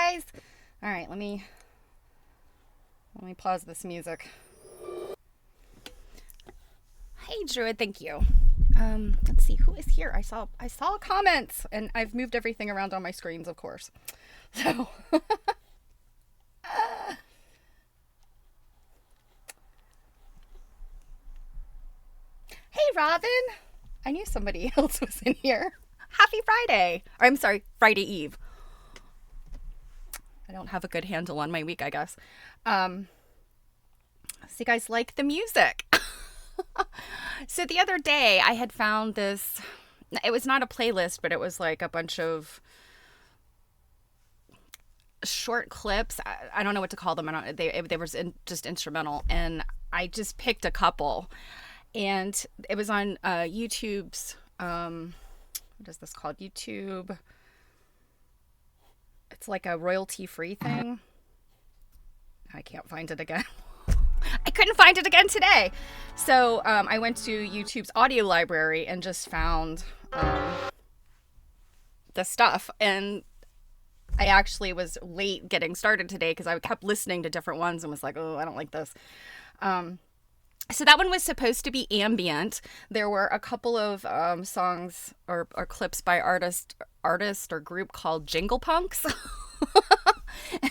guys. All right, let me pause this music. Hey, Druid, thank you. Let's see who is here. I saw comments, and I've moved everything around on my screens, of course. So, hey, Robin. I knew somebody else was in here. Happy Friday. Or, I'm sorry, Friday Eve. I don't have a good handle on my week, I guess. So you guys like the music? So the other day I had found this, it was not a playlist, but it was like a bunch of short clips. I don't know what to call them. They were just instrumental, and I just picked a couple, and it was on YouTube's, what is this called? YouTube. It's like a royalty free thing. I can't find it again. I couldn't find it again today. So I went to YouTube's audio library and just found the stuff. And I actually was late getting started today because I kept listening to different ones and was like, oh, I don't like this. So that one was supposed to be ambient. There were a couple of songs or clips by artist or group called Jingle Punks.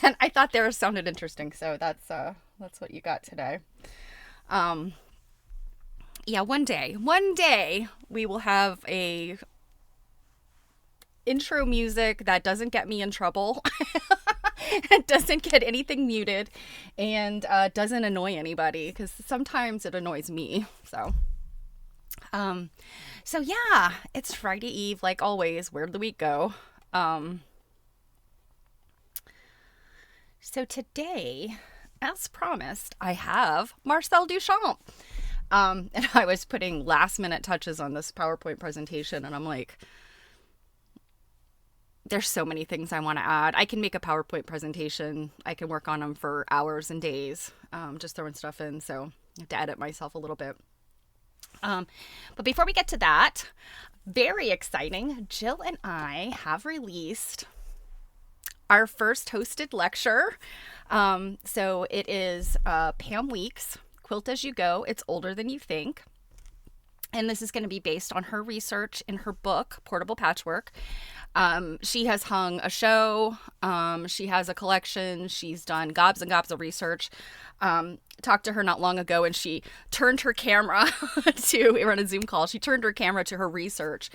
And I thought they sounded interesting, so that's what you got today. Yeah, one day we will have a intro music that doesn't get me in trouble. It doesn't get anything muted, and doesn't annoy anybody, because sometimes it annoys me. So yeah, it's Friday Eve, like always. Where'd the week go? So today, as promised, I have Marcel Duchamp. And I was putting last minute touches on this PowerPoint presentation, and I'm like, there's so many things I want to add. I can make a PowerPoint presentation. I can work on them for hours and days, just throwing stuff in. So I have to edit myself a little bit. But before we get to that, very exciting, Jill and I have released our first hosted lecture. So it is Pam Weeks, Quilt As You Go. It's Older Than You Think. And this is going to be based on her research in her book, Portable Patchwork. She has hung a show. She has a collection. She's done gobs and gobs of research. Talked to her not long ago, and she turned her camera we were on a Zoom call. She turned her camera to her research.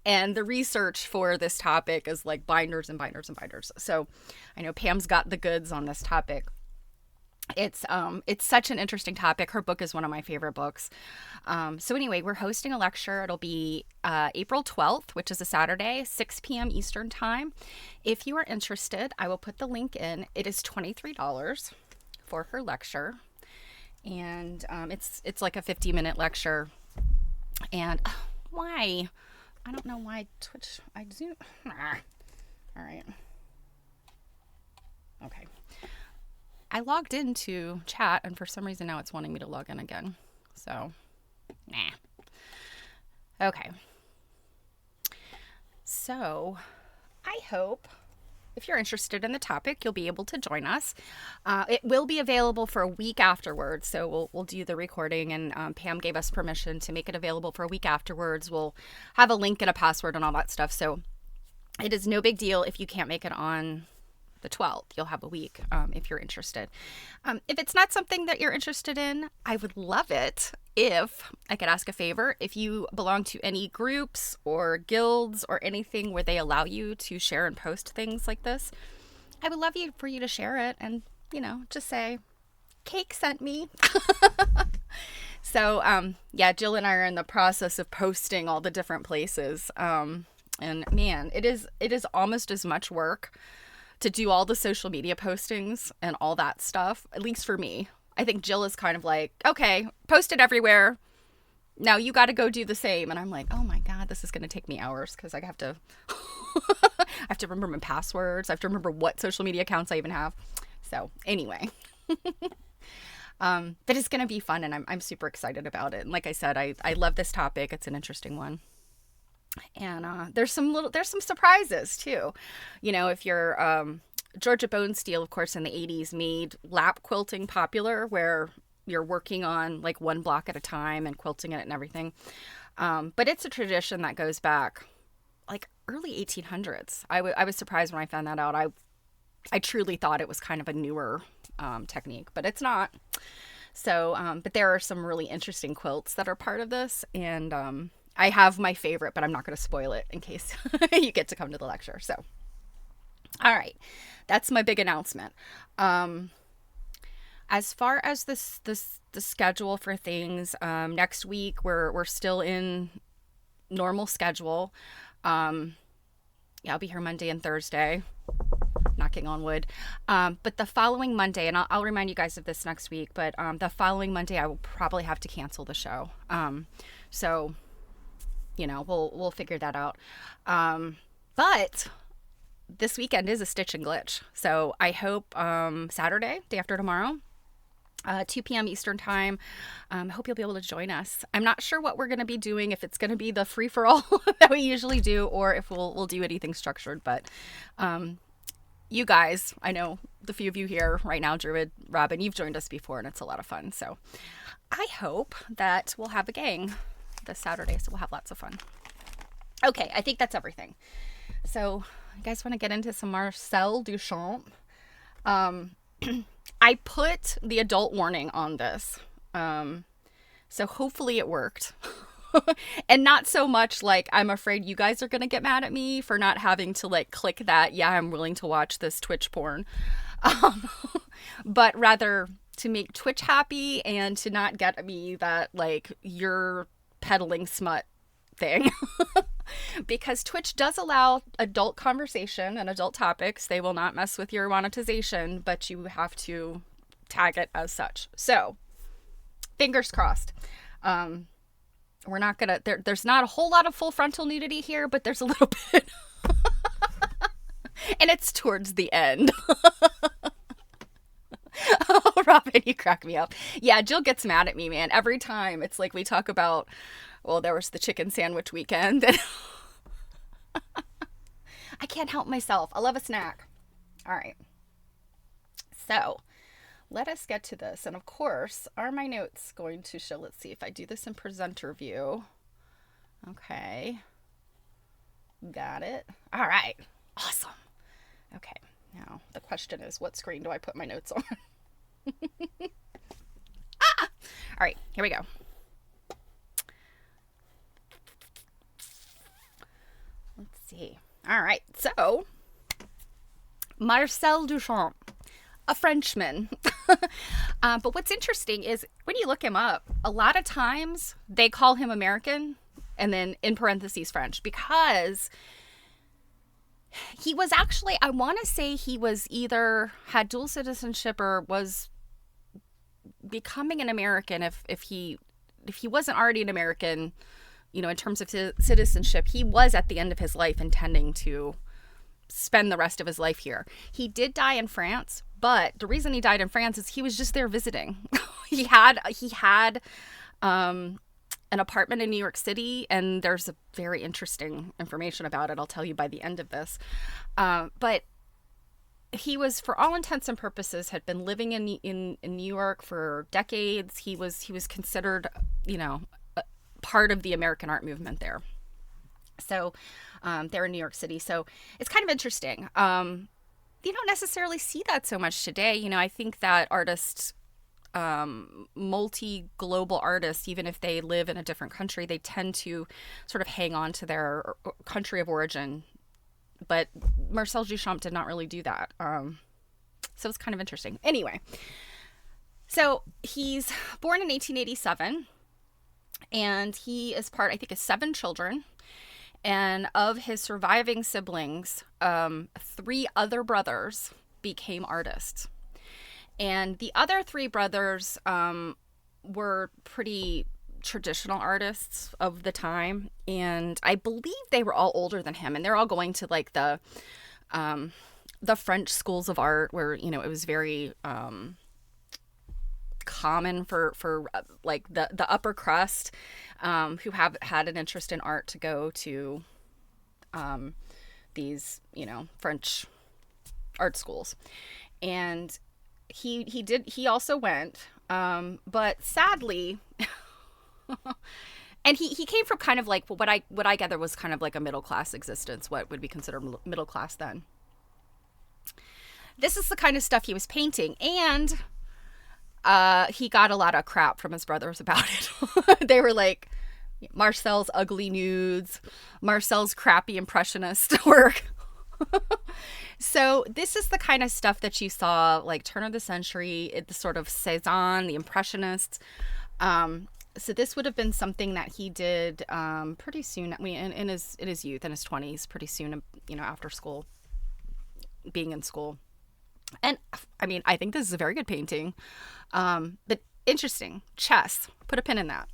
And the research for this topic is like binders and binders and binders. So I know Pam's got the goods on this topic. It's such an interesting topic. Her book is one of my favorite books. So anyway, we're hosting a lecture. It'll be April 12th, which is a Saturday, 6 p.m. Eastern time. If you are interested, I will put the link in. It is $23 for her lecture. And it's like a 50-minute lecture. And why? I don't know why Twitch, I Zoom. All right. Okay. I logged into chat, and for some reason now it's wanting me to log in again. So, nah. Okay. So, I hope if you're interested in the topic, you'll be able to join us. It will be available for a week afterwards. So we'll do the recording, and Pam gave us permission to make it available for a week afterwards. We'll have a link and a password and all that stuff. So it is no big deal if you can't make it on the 12th. You'll have a week if you're interested. If it's not something that you're interested in, I would love it if I could ask a favor. If you belong to any groups or guilds or anything where they allow you to share and post things like this, I would love for you to share it and, just say, Cake sent me. So, yeah, Jill and I are in the process of posting all the different places. And man, it is almost as much work to do all the social media postings and all that stuff, at least for me. I think Jill is kind of like, okay, post it everywhere. Now you got to go do the same. And I'm like, oh my God, this is going to take me hours because I have to, I have to remember my passwords. I have to remember what social media accounts I even have. So anyway, but it's going to be fun, and I'm super excited about it. And like I said, I love this topic. It's an interesting one. And there's some surprises too. If you're Georgia Bonesteel, of course, in the 80s made lap quilting popular, where you're working on like one block at a time and quilting it and everything. But it's a tradition that goes back like early 1800s. I was surprised when I found that out. I truly thought it was kind of a newer technique, but it's not. So, but there are some really interesting quilts that are part of this, and I have my favorite, but I'm not going to spoil it in case you get to come to the lecture. So, all right, that's my big announcement. As far as the schedule for things, next week we're still in normal schedule. Yeah, I'll be here Monday and Thursday, knocking on wood. But the following Monday, and I'll remind you guys of this next week, but the following Monday I will probably have to cancel the show. So, you know, we'll figure that out. But this weekend is a Stitch and Glitch. So I hope Saturday, day after tomorrow, 2 p.m. Eastern time. I hope you'll be able to join us. I'm not sure what we're going to be doing, if it's going to be the free-for-all that we usually do, or if we'll do anything structured. But you guys, I know the few of you here right now, Druid, Robin, you've joined us before, and it's a lot of fun. So I hope that we'll have a gang this Saturday, so we'll have lots of fun. Okay, I think that's everything. So you guys want to get into some Marcel Duchamp? I put the adult warning on this, so hopefully it worked. And not so much like I'm afraid you guys are going to get mad at me for not having to like click that, yeah, I'm willing to watch this Twitch porn, but rather to make Twitch happy and to not get me that like you're peddling smut thing. Because Twitch does allow adult conversation and adult topics. They will not mess with your monetization, but you have to tag it as such. So, fingers crossed. We're not gonna, there's not a whole lot of full frontal nudity here, but there's a little bit. And it's towards the end. Oh, Robin, you crack me up. Yeah, Jill gets mad at me, man. Every time it's like we talk about, well, there was the chicken sandwich weekend. And I can't help myself. I love a snack. All right. So let us get to this. And of course, are my notes going to show? Let's see if I do this in presenter view. Okay. Got it. All right. Awesome. Okay. Now the question is, what screen do I put my notes on? All right. Here we go. Let's see. All right. So, Marcel Duchamp, a Frenchman. But what's interesting is when you look him up, a lot of times they call him American and then in parentheses French, because he was actually, I want to say he was either had dual citizenship or was becoming an American if he wasn't already an American, you know, in terms of citizenship. He was at the end of his life intending to spend the rest of his life here. He did die in France, but the reason he died in France is he was just there visiting. he had an apartment in New York City, and there's a very interesting information about it I'll tell you by the end of this. But he was, for all intents and purposes, had been living in New York for decades. He was considered, you know, part of the American art movement there. So they're in New York City. So it's kind of interesting. You don't necessarily see that so much today. You know, I think that artists, multi-global artists, even if they live in a different country, they tend to sort of hang on to their country of origin. But Marcel Duchamp did not really do that. So it's kind of interesting. Anyway, so he's born in 1887, and he is part, I think, of 7 children. And of his surviving siblings, 3 other brothers became artists. And the other 3 brothers were pretty traditional artists of the time. And I believe they were all older than him. And they're all going to like the French schools of art where, you know, it was very common for like the upper crust who have had an interest in art to go to these, you know, French art schools. And he also went, but sadly, and he came from kind of like what I gather was kind of like a middle class existence, what would be considered middle class then. This is the kind of stuff he was painting, and he got a lot of crap from his brothers about it. They were like, Marcel's ugly nudes, Marcel's crappy impressionist work. So this is the kind of stuff that you saw like turn of the century, the sort of Cézanne, the Impressionists. So this would have been something that he did pretty soon. I mean, in his youth, in his 20s, pretty soon, after school, being in school. And I mean, I think this is a very good painting, but interesting. Chess. Put a pin in that.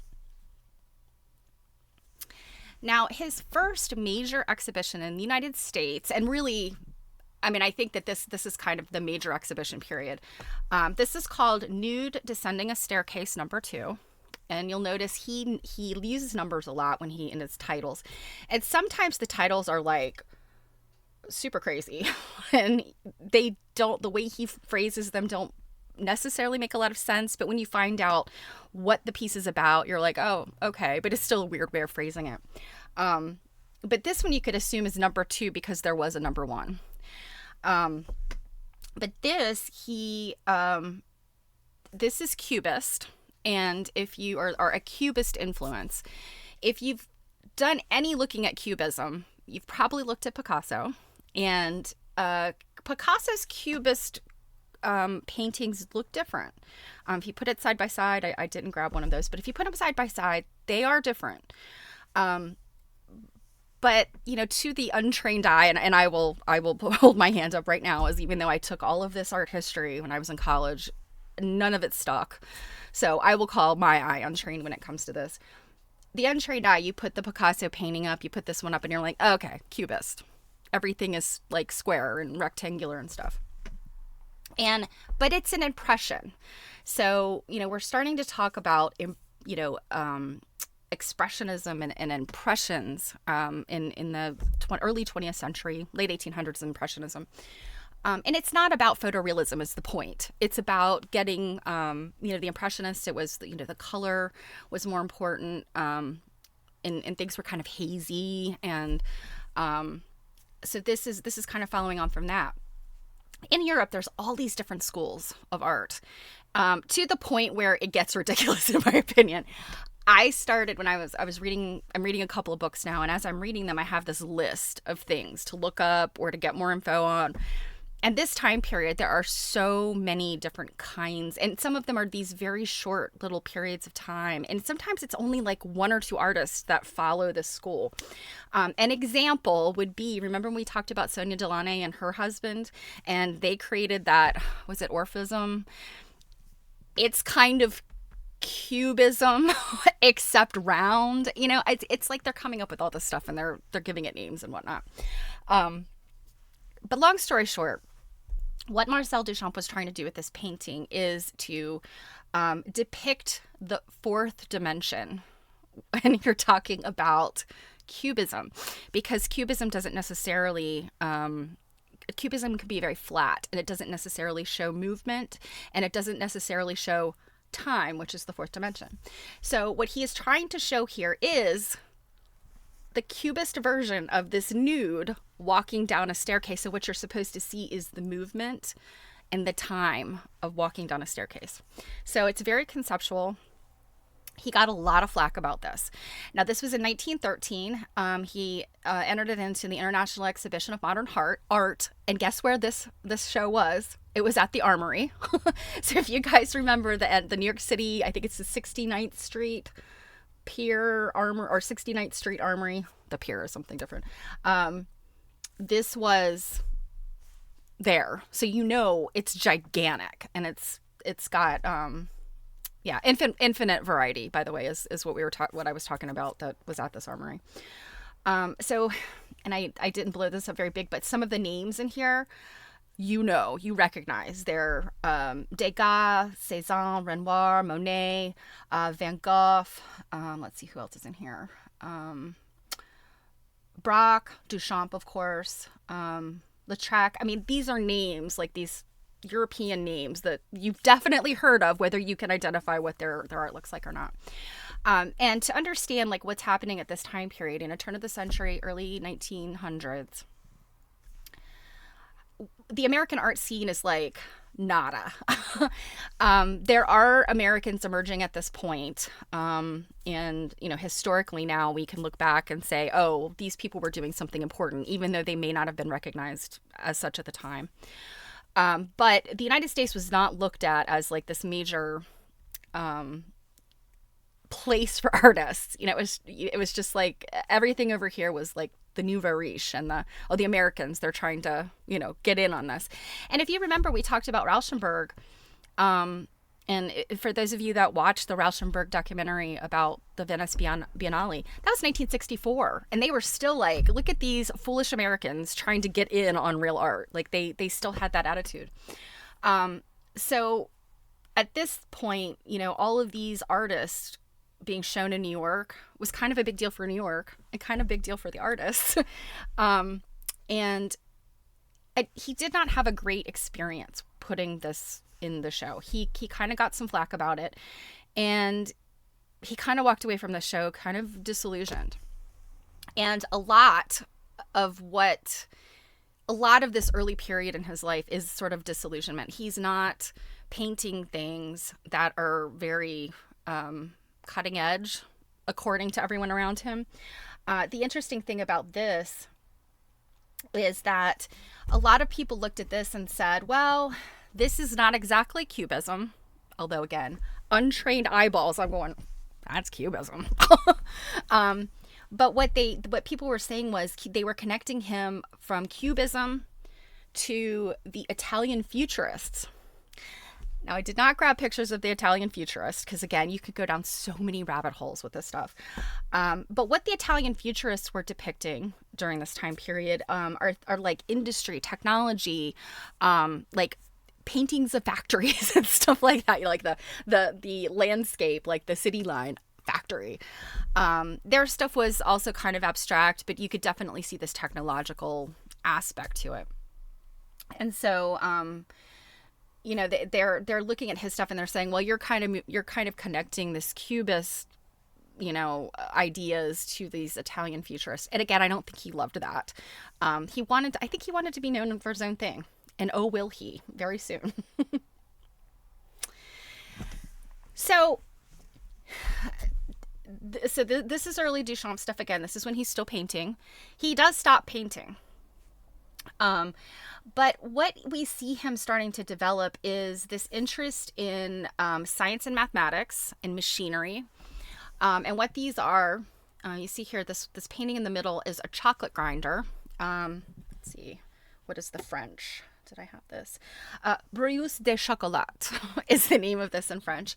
Now, his first major exhibition in the United States, and really, I mean, I think that this is kind of the major exhibition period. This is called Nude Descending a Staircase #2. And you'll notice he uses numbers a lot when in his titles. And sometimes the titles are like super crazy. And the way he phrases them don't necessarily make a lot of sense. But when you find out what the piece is about, you're like, oh, okay. But it's still a weird way of phrasing it. But this one you could assume is #2 because there was a #1. But this is Cubist. And if you are a Cubist influence, if you've done any looking at Cubism, you've probably looked at Picasso. And Picasso's Cubist paintings look different. If you put it side by side, I didn't grab one of those, but if you put them side by side, they are different. But, to the untrained eye, and I will hold my hand up right now, as even though I took all of this art history when I was in college, none of it stuck. So I will call my eye untrained when it comes to this. The untrained eye, you put the Picasso painting up, you put this one up, and you're like, okay, Cubist. Everything is like square and rectangular and stuff. But it's an impression. So, we're starting to talk about, expressionism and impressions in the early 20th century, late 1800s impressionism. And it's not about photorealism is the point. It's about getting, the impressionists, it was, the color was more important, and things were kind of hazy. And so this is kind of following on from that. In Europe, there's all these different schools of art, to the point where it gets ridiculous, in my opinion. I started when I'm reading a couple of books now, and as I'm reading them, I have this list of things to look up or to get more info on. And this time period, there are so many different kinds, and some of them are these very short little periods of time. And sometimes it's only like one or two artists that follow this school. An example would be, remember when we talked about Sonia Delaunay and her husband, and they created that, was it Orphism? It's kind of Cubism, except round. It's like they're coming up with all this stuff and they're giving it names and whatnot. But long story short, what Marcel Duchamp was trying to do with this painting is to depict the fourth dimension when you're talking about Cubism, because Cubism doesn't necessarily Cubism can be very flat, and it doesn't necessarily show movement, and it doesn't necessarily show time, which is the fourth dimension. So what he is trying to show here is the Cubist version of this nude walking down a staircase. So what you're supposed to see is the movement and the time of walking down a staircase. So it's very conceptual. He got a lot of flack about this. Now, this was in 1913. He entered it into the International Exhibition of Modern Art. And guess where this show was? It was at the Armory. So if you guys remember the New York City, I think it's the 69th Street Pier Armor, or 69th Street Armory. The pier is something different. This was there. So it's gigantic. And it's got infinite variety, by the way, is what what I was talking about that was at this Armory. So, and I didn't blow this up very big, but some of the names in here, you recognize. They're Degas, Cézanne, Renoir, Monet, Van Gogh. Let's see who else is in here. Braque, Duchamp, of course. Lautrec. I mean, these are names, like these European names that you've definitely heard of, whether you can identify what their art looks like or not. And to understand like what's happening at this time period in a turn of the century, early 1900s, the American art scene is like nada. There are Americans emerging at this point. And, you know, historically now we can look back and say, oh, these people were doing something important, even though they may not have been recognized as such at the time. But the United States was not looked at as like this major place for artists. You know, it was just like everything over here was like the nouveau riche and the Americans, they're trying to, you know, get in on this. And if you remember, we talked about Rauschenberg. For those of you that watched the Rauschenberg documentary about the Venice Biennale, that was 1964. And they were still like, look at these foolish Americans trying to get in on real art. Like they still had that attitude. So at this point, you know, all of these artists being shown in New York was kind of a big deal for New York and kind of a big deal for the artists. And he did not have a great experience putting this in the show. He kind of got some flack about it, and he kind of walked away from the show kind of disillusioned. And a lot of this early period in his life is sort of disillusionment. He's not painting things that are very cutting edge according to everyone around him. The interesting thing about this is that a lot of people looked at this and said, well, this is not exactly Cubism. Although, again, untrained eyeballs, I'm going, that's Cubism. But what people were saying was they were connecting him from Cubism to the Italian Futurists. Now, I did not grab pictures of the Italian Futurists because, again, you could go down so many rabbit holes with this stuff. But what the Italian Futurists were depicting during this time period are like industry, technology, like paintings of factories and stuff like that, like the landscape, like the city line factory. Their stuff was also kind of abstract, but you could definitely see this technological aspect to it. And so, you know, they're looking at his stuff and they're saying, well, you're kind of connecting this Cubist, you know, ideas to these Italian futurists. And again, I don't think he loved that. I think he wanted to be known for his own thing. And oh, will he very soon. So this is early Duchamp stuff again. This is when he's still painting. He does stop painting. But what we see him starting to develop is this interest in science and mathematics and machinery. And what these are, you see here, this painting in the middle is a chocolate grinder. Let's see, what is the French? Did I have this? Breuse de chocolat is the name of this in French.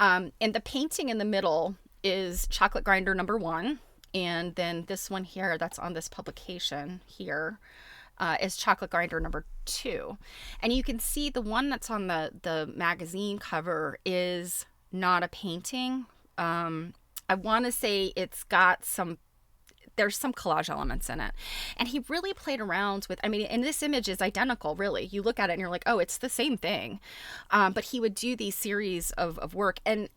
And the painting in the middle is chocolate grinder number 1. And then this one here that's on this publication here is chocolate grinder number 2. And you can see the one that's on the magazine cover is not a painting. I want to say there's some collage elements in it. And he really played around with, I mean, and this image is identical, really. You look at it and you're like, oh, it's the same thing. But he would do these series of work. And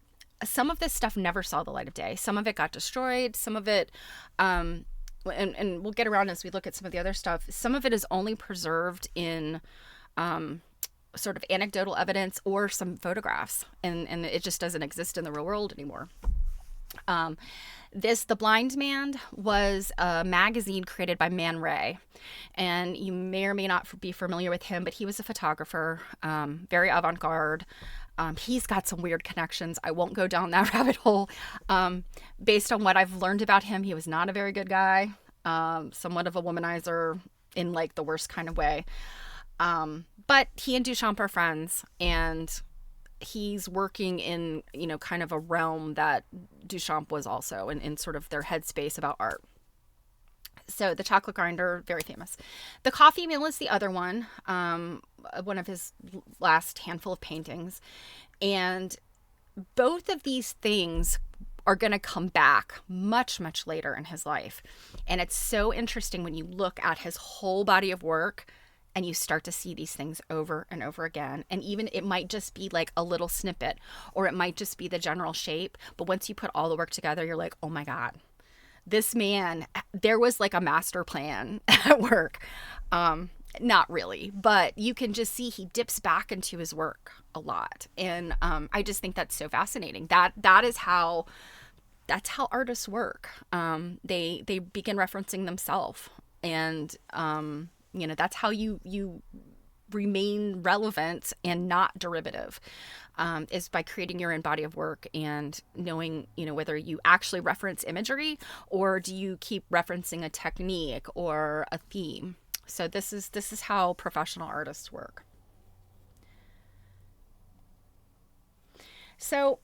some of this stuff never saw the light of day. Some of it got destroyed. Some of it, and we'll get around as we look at some of the other stuff. Some of it is only preserved in sort of anecdotal evidence or some photographs. And it just doesn't exist in the real world anymore. The Blind Man was a magazine created by Man Ray, and you may or may not be familiar with him, but he was a photographer, very avant-garde. He's got some weird connections. I won't go down that rabbit hole. Based on what I've learned about him, he was not a very good guy, somewhat of a womanizer in like the worst kind of way. But he and Duchamp are friends, and he's working in, you know, kind of a realm that Duchamp was also in sort of their headspace about art. So the chocolate grinder, very famous. The coffee mill is the other one of his last handful of paintings. And both of these things are going to come back much, much later in his life. And it's so interesting when you look at his whole body of work and you start to see these things over and over again. And even it might just be like a little snippet, or it might just be the general shape. But once you put all the work together, you're like, oh my God, this man, there was like a master plan at work. Not really, but you can just see he dips back into his work a lot. And I just think that's so fascinating. That's how artists work. They begin referencing themselves, and that's how you remain relevant and not derivative, is by creating your own body of work and knowing, whether you actually reference imagery or do you keep referencing a technique or a theme. So this is how professional artists work. So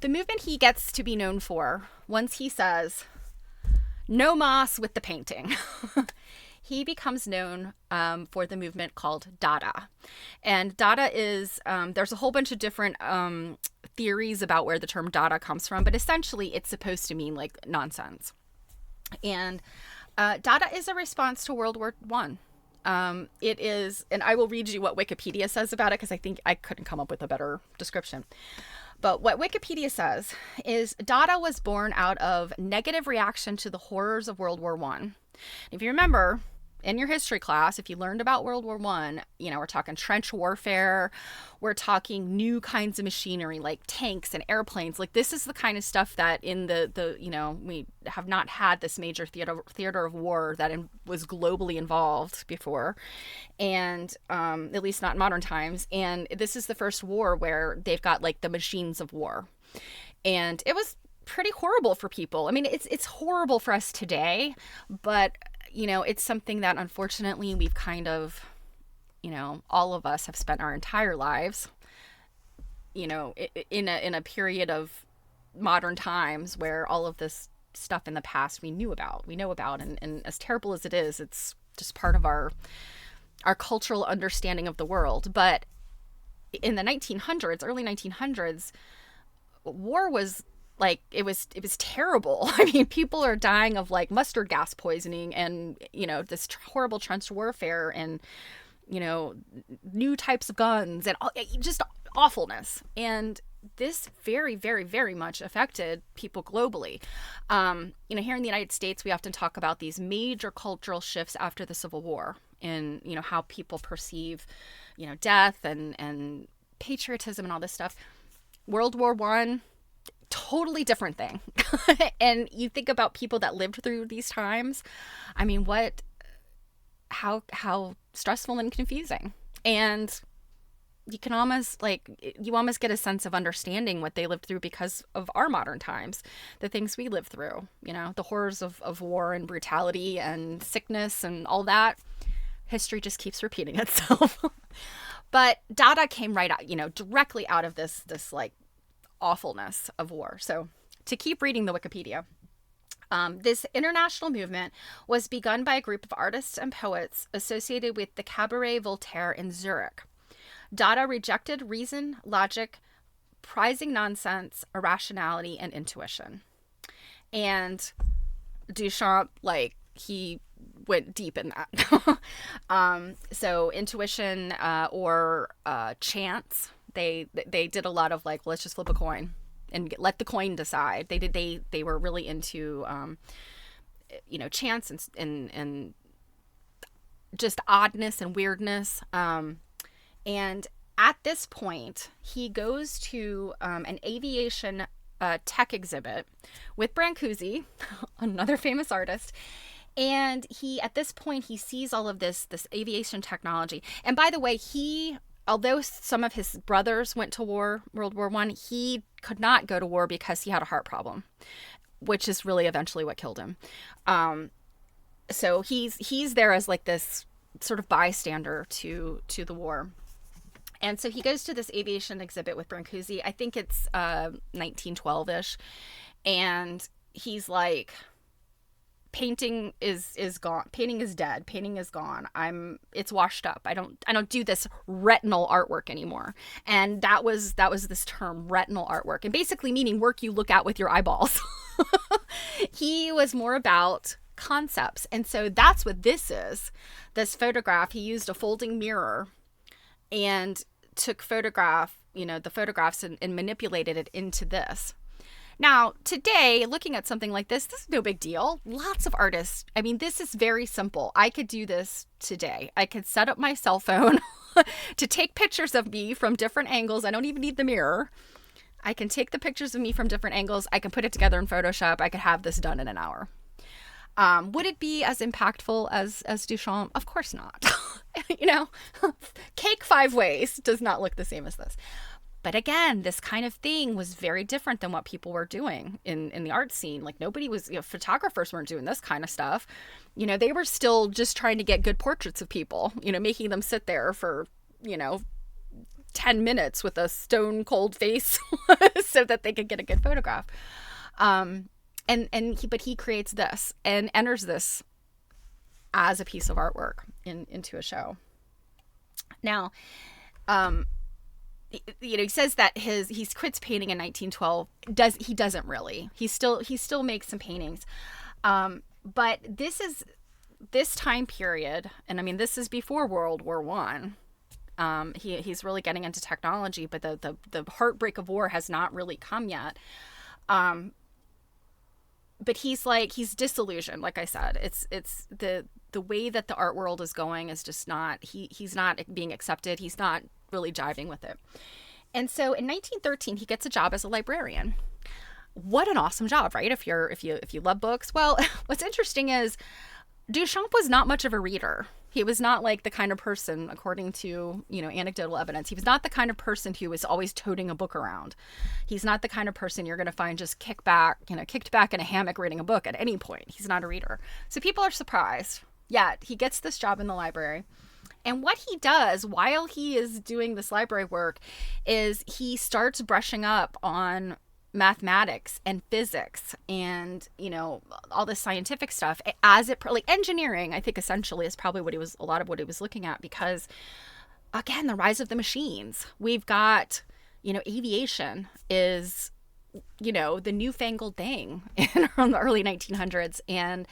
the movement he gets to be known for, once he says, no mas with the painting, he becomes known for the movement called Dada. And Dada is, there's a whole bunch of different theories about where the term Dada comes from, but essentially it's supposed to mean like nonsense. And Dada is a response to World War I. It is, and I will read you what Wikipedia says about it because I think I couldn't come up with a better description. But what Wikipedia says is Dada was born out of negative reaction to the horrors of World War I. If you remember, in your history class, if you learned about World War I, we're talking trench warfare, we're talking new kinds of machinery like tanks and airplanes. Like this is the kind of stuff that in the we have not had this major theater of war that was globally involved before, and at least not in modern times. And this is the first war where they've got like the machines of war, and it was pretty horrible for people. I mean, it's horrible for us today, but it's something that unfortunately we've kind of, all of us have spent our entire lives, in a period of modern times where all of this stuff in the past we know about, and as terrible as it is, it's just part of our cultural understanding of the world. But in the 1900s, early 1900s, war was like, it was terrible. I mean, people are dying of like mustard gas poisoning and, this horrible trench warfare and, new types of guns and just awfulness. And this very, very, very much affected people globally. Here in the United States, we often talk about these major cultural shifts after the Civil War and, how people perceive, death and patriotism and all this stuff. World War I, totally different thing. And you think about people that lived through these times. I mean, how stressful and confusing. And you can almost get a sense of understanding what they lived through because of our modern times, the things we lived through, the horrors of war and brutality and sickness and all that. History just keeps repeating itself. But Dada came right out, directly out of this like awfulness of war. So to keep reading the Wikipedia, this international movement was begun by a group of artists and poets associated with the Cabaret Voltaire in Zurich. Dada rejected reason, logic, prizing nonsense, irrationality, and intuition. And Duchamp, he went deep in that. So intuition or chance, they did a lot of let's just flip a coin and let the coin decide. They were really into chance and just oddness and weirdness. And at this point, he goes to an aviation tech exhibit with Brancusi, another famous artist. And at this point, he sees all of this aviation technology. And by the way, although some of his brothers went to war, World War I, he could not go to war because he had a heart problem, which is really eventually what killed him. So he's there as this sort of bystander to the war. And so he goes to this aviation exhibit with Brancusi. I think it's 1912-ish. And he's like, painting is gone. Painting is dead. Painting is gone. It's washed up. I don't do this retinal artwork anymore. And that was this term, retinal artwork, and basically meaning work you look at with your eyeballs. He was more about concepts. And so that's what this is. This photograph, he used a folding mirror and took the photographs and manipulated it into this. Now, today, looking at something like this is no big deal. Lots of artists, I mean, this is very simple. I could do this today. I could set up my cell phone to take pictures of me from different angles. I don't even need the mirror. I can take the pictures of me from different angles. I can put it together in Photoshop. I could have this done in an hour. Would it be as impactful as Duchamp? Of course not. Cake 5 ways does not look the same as this. But again, this kind of thing was very different than what people were doing in the art scene. Like nobody was, photographers weren't doing this kind of stuff. They were still just trying to get good portraits of people, making them sit there for, 10 minutes with a stone cold face so that they could get a good photograph. But he creates this and enters this as a piece of artwork into a show. Now, he says that he quits painting in 1912. He doesn't really. He still makes some paintings. But this time period, and I mean this is before World War One. He's really getting into technology, but the heartbreak of war has not really come yet. But he's disillusioned. Like I said, it's the way that the art world is going is just not. He's not being accepted. He's not really jiving with it. And so in 1913 he gets a job as a librarian. What an awesome job, right? If you love books. Well, what's interesting is Duchamp was not much of a reader. He was not like the kind of person, according to, anecdotal evidence, he was not the kind of person who was always toting a book around. He's not the kind of person you're going to find just kicked back in a hammock reading a book at any point. He's not a reader. So people are surprised. Yet he gets this job in the library. And what he does while he is doing this library work is he starts brushing up on mathematics and physics and, all this scientific stuff like engineering, I think essentially is probably a lot of what he was looking at, because again, the rise of the machines. We've got, aviation is, the newfangled thing in the early 1900s. And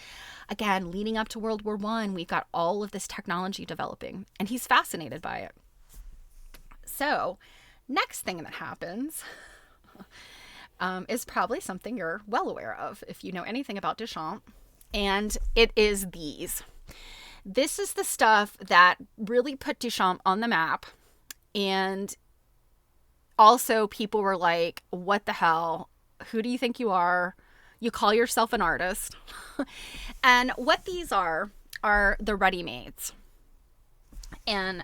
again, leading up to World War One, we've got all of this technology developing, and he's fascinated by it. So next thing that happens is probably something you're well aware of if you know anything about Duchamp, and it is these. This is the stuff that really put Duchamp on the map, and also people were like, what the hell? Who do you think you are? You call yourself an artist. And what these are the ready-mades. And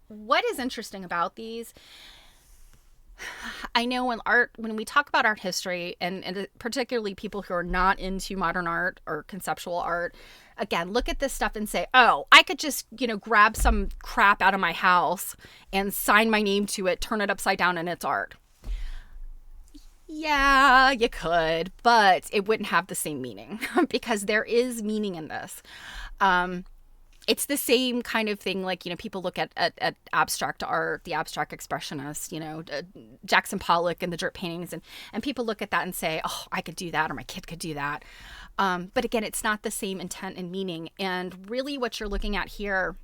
what is interesting about these, I know when we talk about art history, and particularly people who are not into modern art or conceptual art, again, look at this stuff and say, oh, I could just, grab some crap out of my house and sign my name to it, turn it upside down, and it's art. Yeah, you could, but it wouldn't have the same meaning because there is meaning in this. It's the same kind of thing, like, people look at abstract art, the abstract expressionists, Jackson Pollock and the dirt paintings, and people look at that and say, oh, I could do that, or my kid could do that. But again, it's not the same intent and meaning. And really what you're looking at here,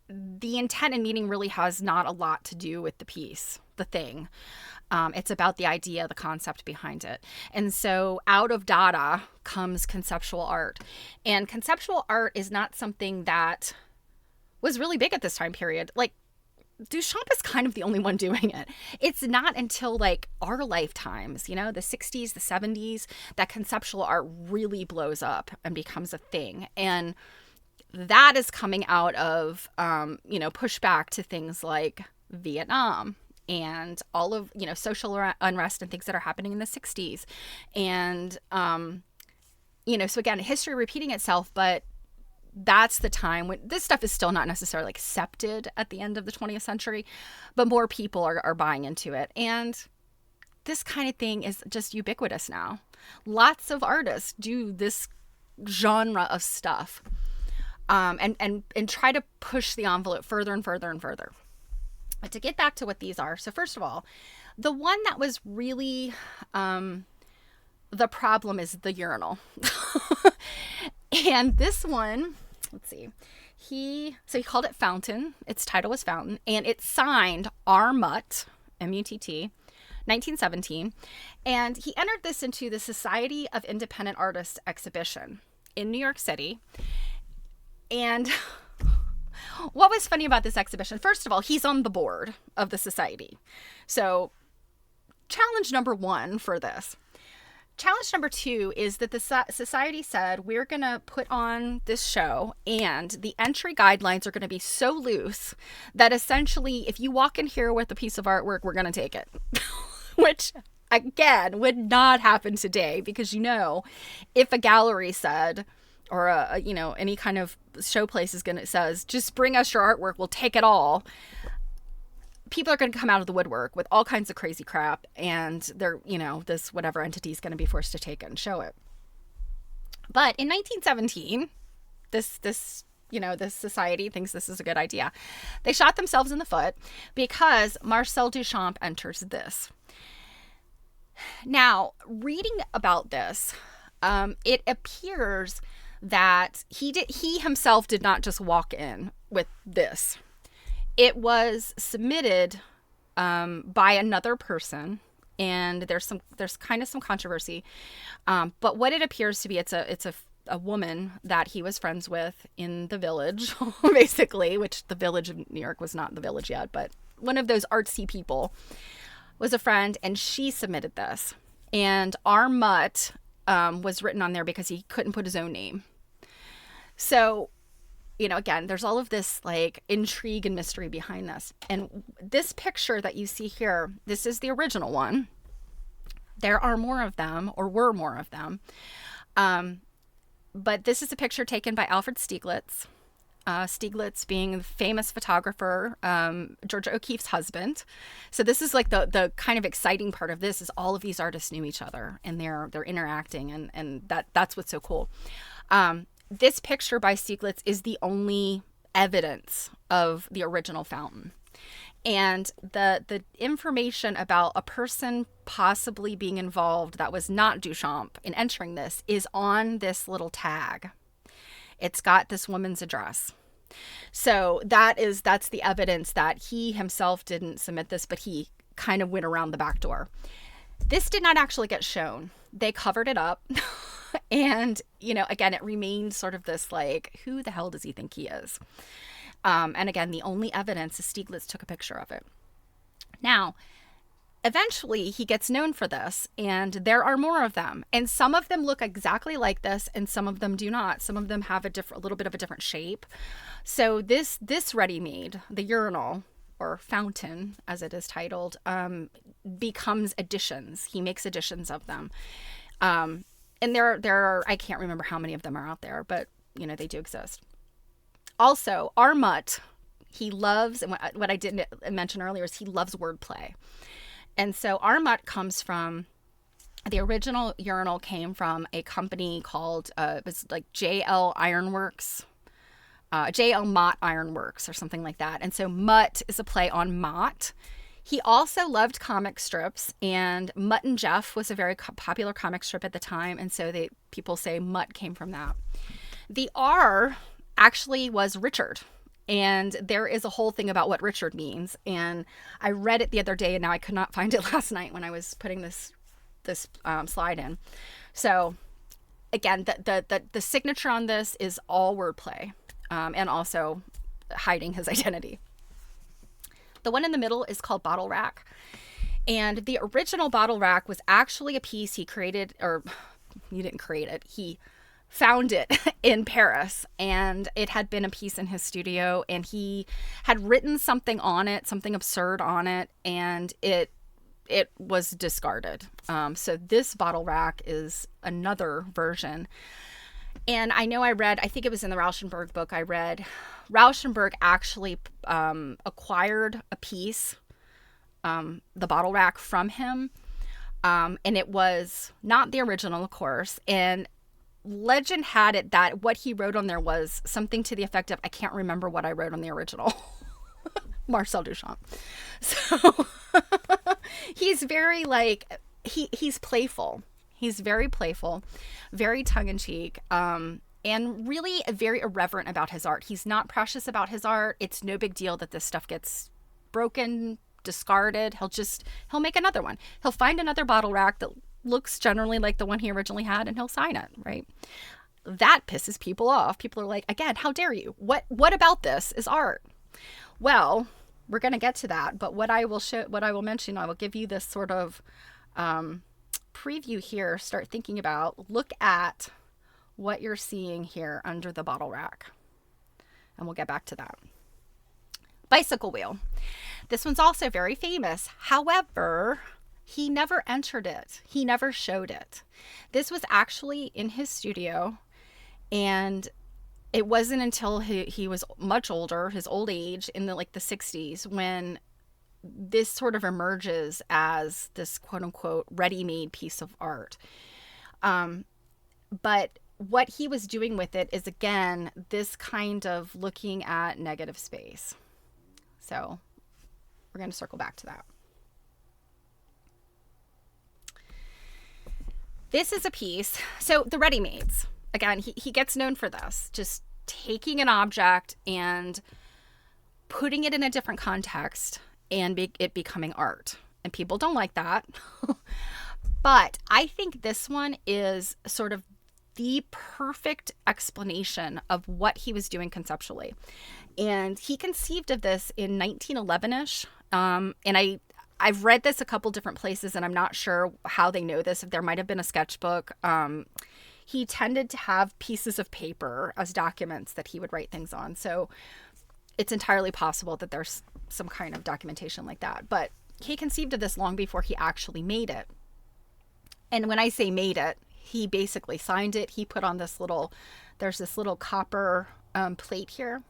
the intent and meaning really has not a lot to do with the piece, the thing. It's about the idea, the concept behind it. And so out of Dada comes conceptual art. And conceptual art is not something that was really big at this time period. Like, Duchamp is kind of the only one doing it. It's not until like our lifetimes, the 60s, the 70s, that conceptual art really blows up and becomes a thing. And that is coming out of, pushback to things like Vietnam and all of, social unrest and things that are happening in the 60s. And, so again, history repeating itself, but that's the time when this stuff is still not necessarily accepted at the end of the 20th century, but more people are buying into it. And this kind of thing is just ubiquitous now. Lots of artists do this genre of stuff. And try to push the envelope further and further and further. But to get back to what these are, so first of all, the one that was really the problem is the urinal. And this one, let's see. He called it Fountain. Its title was Fountain. And it's signed R. Mutt, M-U-T-T, 1917. And he entered this into the Society of Independent Artists exhibition in New York City. And what was funny about this exhibition, first of all, he's on the board of the society. So challenge number one for this. Challenge number two is that the society said, we're going to put on this show and the entry guidelines are going to be so loose that essentially if you walk in here with a piece of artwork, we're going to take it. Which, again, would not happen today because, if a gallery said, or any kind of show place says, just bring us your artwork, we'll take it all. People are going to come out of the woodwork with all kinds of crazy crap, and they're, this whatever entity is going to be forced to take it and show it. But in 1917, this society thinks this is a good idea. They shot themselves in the foot because Marcel Duchamp enters this. Now, reading about this, it appears that he himself did not just walk in with this. It was submitted by another person, and there's kind of some controversy. But what it appears to be, it's a woman that he was friends with in the Village, basically, which the Village of New York was not the Village yet, but one of those artsy people was a friend, and she submitted this. And R. Mutt was written on there because he couldn't put his own name. So, again, there's all of this like intrigue and mystery behind this. And this picture that you see here, this is the original one. There are more of them, or were more of them. But this is a picture taken by Alfred Stieglitz. Stieglitz being the famous photographer, Georgia O'Keeffe's husband. So this is like the kind of exciting part of this is all of these artists knew each other and they're interacting, and that's what's so cool. This picture by Stieglitz is the only evidence of the original fountain. And the information about a person possibly being involved that was not Duchamp in entering this is on this little tag. It's got this woman's address. So that's the evidence that he himself didn't submit this, but he kind of went around the back door. This did not actually get shown. They covered it up. And, again, it remained sort of this like, who the hell does he think he is? And again, the only evidence is Stieglitz took a picture of it. Now, eventually he gets known for this, and there are more of them. And some of them look exactly like this, and some of them do not. Some of them have a little bit of a different shape. So this ready-made, the urinal, or fountain, as it is titled, becomes editions. He makes editions of them. And there are, I can't remember how many of them are out there, but, they do exist. Also, R. Mutt, he loves, and what I didn't mention earlier is he loves wordplay. And so R. Mutt comes from, the original urinal came from a company called, it was like J.L. Ironworks, J.L. Mott Ironworks or something like that. And so Mutt is a play on Mott. He also loved comic strips, and Mutt and Jeff was a very popular comic strip at the time, and so people say Mutt came from that. The R actually was Richard, and there is a whole thing about what Richard means, and I read it the other day, and now I could not find it last night when I was putting this slide in. So again, the signature on this is all wordplay, and also hiding his identity. The one in the middle is called Bottle Rack. And the original Bottle Rack was actually a piece he created, or he didn't create it, he found it in Paris. And it had been a piece in his studio, and he had written something on it, something absurd on it, and it was discarded. So this Bottle Rack is another version. And I know I think it was in the Rauschenberg book, I read Rauschenberg actually acquired a piece, the Bottle Rack, from him. And it was not the original, of course. And legend had it that what he wrote on there was something to the effect of, I can't remember what I wrote on the original. Marcel Duchamp. So he's very he's playful. He's very playful, very tongue-in-cheek, and really very irreverent about his art. He's not precious about his art. It's no big deal that this stuff gets broken, discarded. He'll make another one. He'll find another bottle rack that looks generally like the one he originally had, and he'll sign it, right? That pisses people off. People are like, again, how dare you? What about this is art? Well, we're going to get to that, but what I will mention, I will give you this sort of preview here. Start thinking about, look at what you're seeing here under the bottle rack, and we'll get back to that. Bicycle wheel. This one's also very famous. However, he never entered it. He never showed it. This was actually in his studio, and it wasn't until he was much older, his old age, in the 60s, when this sort of emerges as this quote unquote ready-made piece of art. But what he was doing with it is, again, this kind of looking at negative space. So we're going to circle back to that. This is a piece. So the ready-mades, again, he gets known for this, just taking an object and putting it in a different context and it becoming art. And people don't like that. But I think this one is sort of the perfect explanation of what he was doing conceptually. And he conceived of this in 1911-ish. And I've read this a couple different places, and I'm not sure how they know this. If there might have been a sketchbook. He tended to have pieces of paper as documents that he would write things on. So it's entirely possible that there's some kind of documentation like that. But he conceived of this long before he actually made it. And when I say made it, he basically signed it. He put on there's this little copper plate here.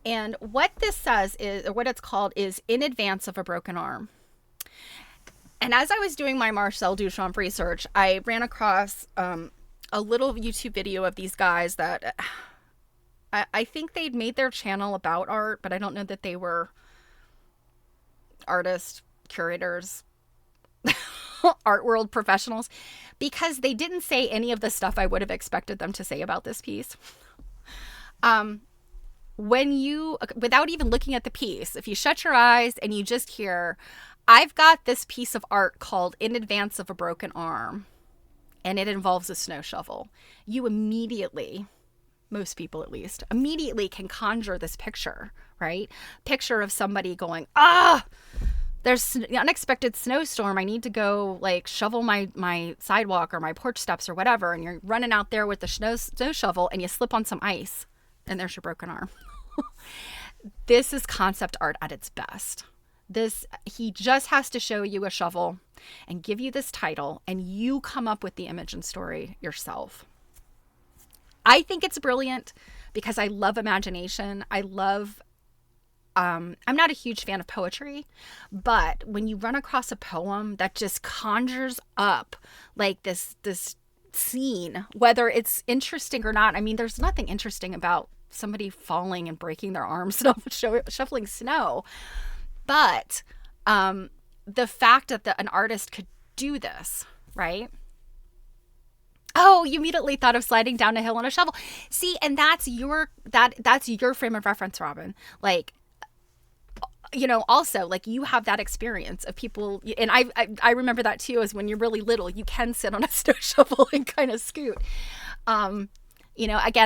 And what this says is, or what it's called is, in advance of a broken arm. And as I was doing my Marcel Duchamp research, I ran across a little YouTube video of these guys that I think they'd made their channel about art, but I don't know that they were artists, curators, art world professionals, because they didn't say any of the stuff I would have expected them to say about this piece. When you, without even looking at the piece, if you shut your eyes and you just hear, I've got this piece of art called In Advance of a Broken Arm, and it involves a snow shovel, you immediately, most people at least, immediately can conjure this picture, right? Picture of somebody going, there's an unexpected snowstorm. I need to go shovel my sidewalk or my porch steps or whatever. And you're running out there with the snow shovel and you slip on some ice and there's your broken arm. This is concept art at its best. He just has to show you a shovel and give you this title, and you come up with the image and story yourself. I think it's brilliant because I love imagination. I'm not a huge fan of poetry, but when you run across a poem that just conjures up this scene, whether it's interesting or not, I mean, there's nothing interesting about somebody falling and breaking their arms shoveling snow. But the fact that an artist could do this, right? Oh, you immediately thought of sliding down a hill on a shovel. See, and that's your frame of reference, Robin. Also, you have that experience of people, and I remember that too, is when you're really little, you can sit on a snow shovel and kind of scoot. Again,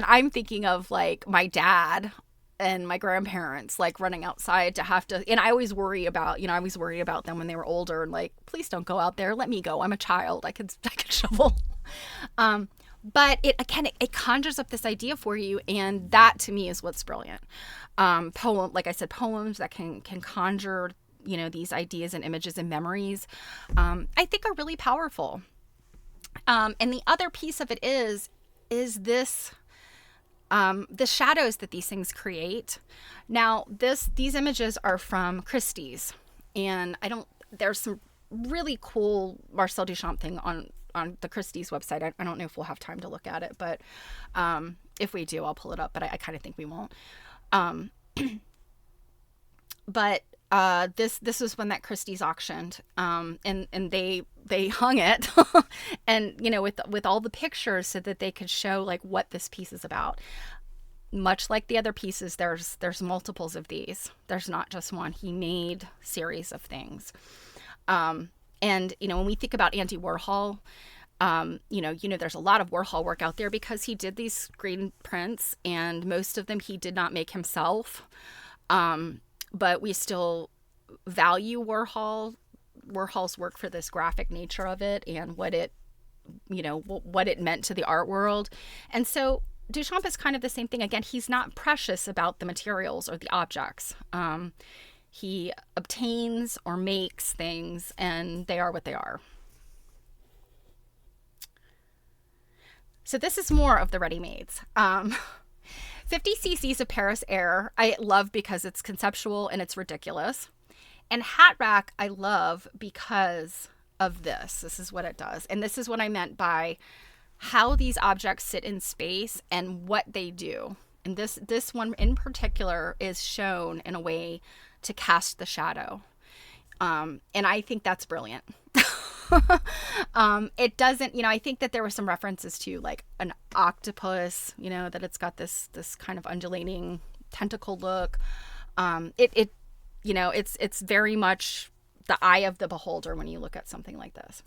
I'm thinking of my dad and my grandparents running outside to have to, and I always worry about them when they were older and please don't go out there, let me go, I'm a child, I could shovel. But it conjures up this idea for you, and that to me is what's brilliant. Like I said, poems that can conjure these ideas and images and memories, I think are really powerful. And the other piece of it is this the shadows that these things create. Now, these images are from Christie's, and there's some really cool Marcel Duchamp thing on the Christie's website. I don't know if we'll have time to look at it, but if we do, I'll pull it up, but I kind of think we won't. But This was one that Christie's auctioned, and they hung it, and with all the pictures so that they could show like what this piece is about. Much like the other pieces, there's multiples of these. There's not just one. He made series of things. And when we think about Andy Warhol, there's a lot of Warhol work out there because he did these screen prints, and most of them he did not make himself. But we still value Warhol's work for this graphic nature of it and what it meant to the art world. And so Duchamp is kind of the same thing. Again, he's not precious about the materials or the objects. He obtains or makes things, and they are what they are. So this is more of the ready-mades. 50 cc's of Paris Air I love because it's conceptual and it's ridiculous. And Hat Rack I love because of this. This is what it does. And this is what I meant by how these objects sit in space and what they do. And this one in particular is shown in a way to cast the shadow. And I think that's brilliant. It doesn't, I think that there were some references to like an octopus, that it's got this kind of undulating tentacle look. It's very much the eye of the beholder when you look at something like this.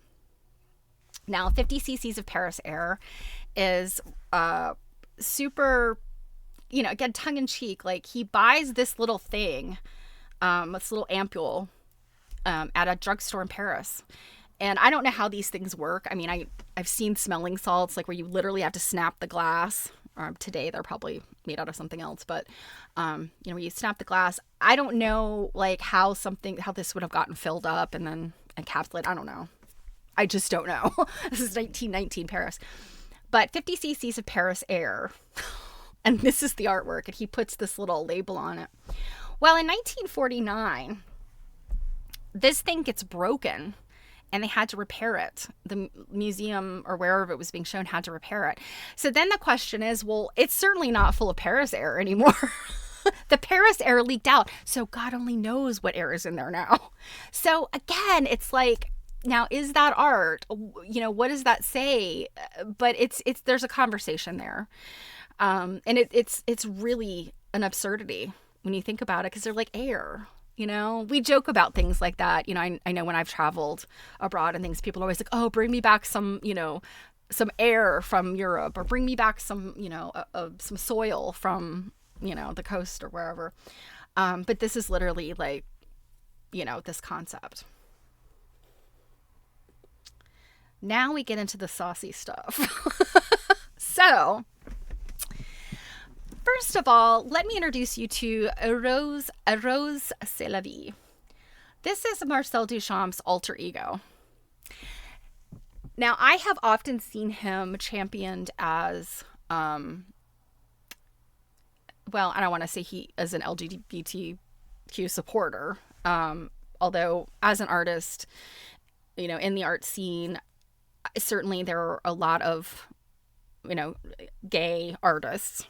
Now, 50 cc's of Paris Air is super, again, tongue in cheek. Like he buys this little thing, this little ampule at a drugstore in Paris. And I don't know how these things work. I mean, I've seen smelling salts, like where you literally have to snap the glass. Today, they're probably made out of something else. But, where you snap the glass. I don't know, like, how this would have gotten filled up and then encapsulated. I don't know. I just don't know. This is 1919 Paris. But 50 cc's of Paris Air. And this is the artwork. And he puts this little label on it. Well, in 1949, this thing gets broken. And they had to repair it. The museum or wherever it was being shown had to repair it. So then the question is, well, it's certainly not full of Paris Air anymore. The Paris Air leaked out. So God only knows what air is in there now. So again, it's like, now is that art? What does that say? But it's there's a conversation there. And it's really an absurdity when you think about it, because they're like air. We joke about things like that. I know when I've traveled abroad and things, people are always like, oh, bring me back some, some air from Europe, or bring me back some, some soil from, the coast or wherever. But this is literally like, this concept. Now we get into the saucy stuff. So, first of all, let me introduce you to Rose C'est la vie. This is Marcel Duchamp's alter ego. Now, I have often seen him championed as, well, I don't want to say he as an LGBTQ supporter, although as an artist, in the art scene, certainly there are a lot of, gay artists.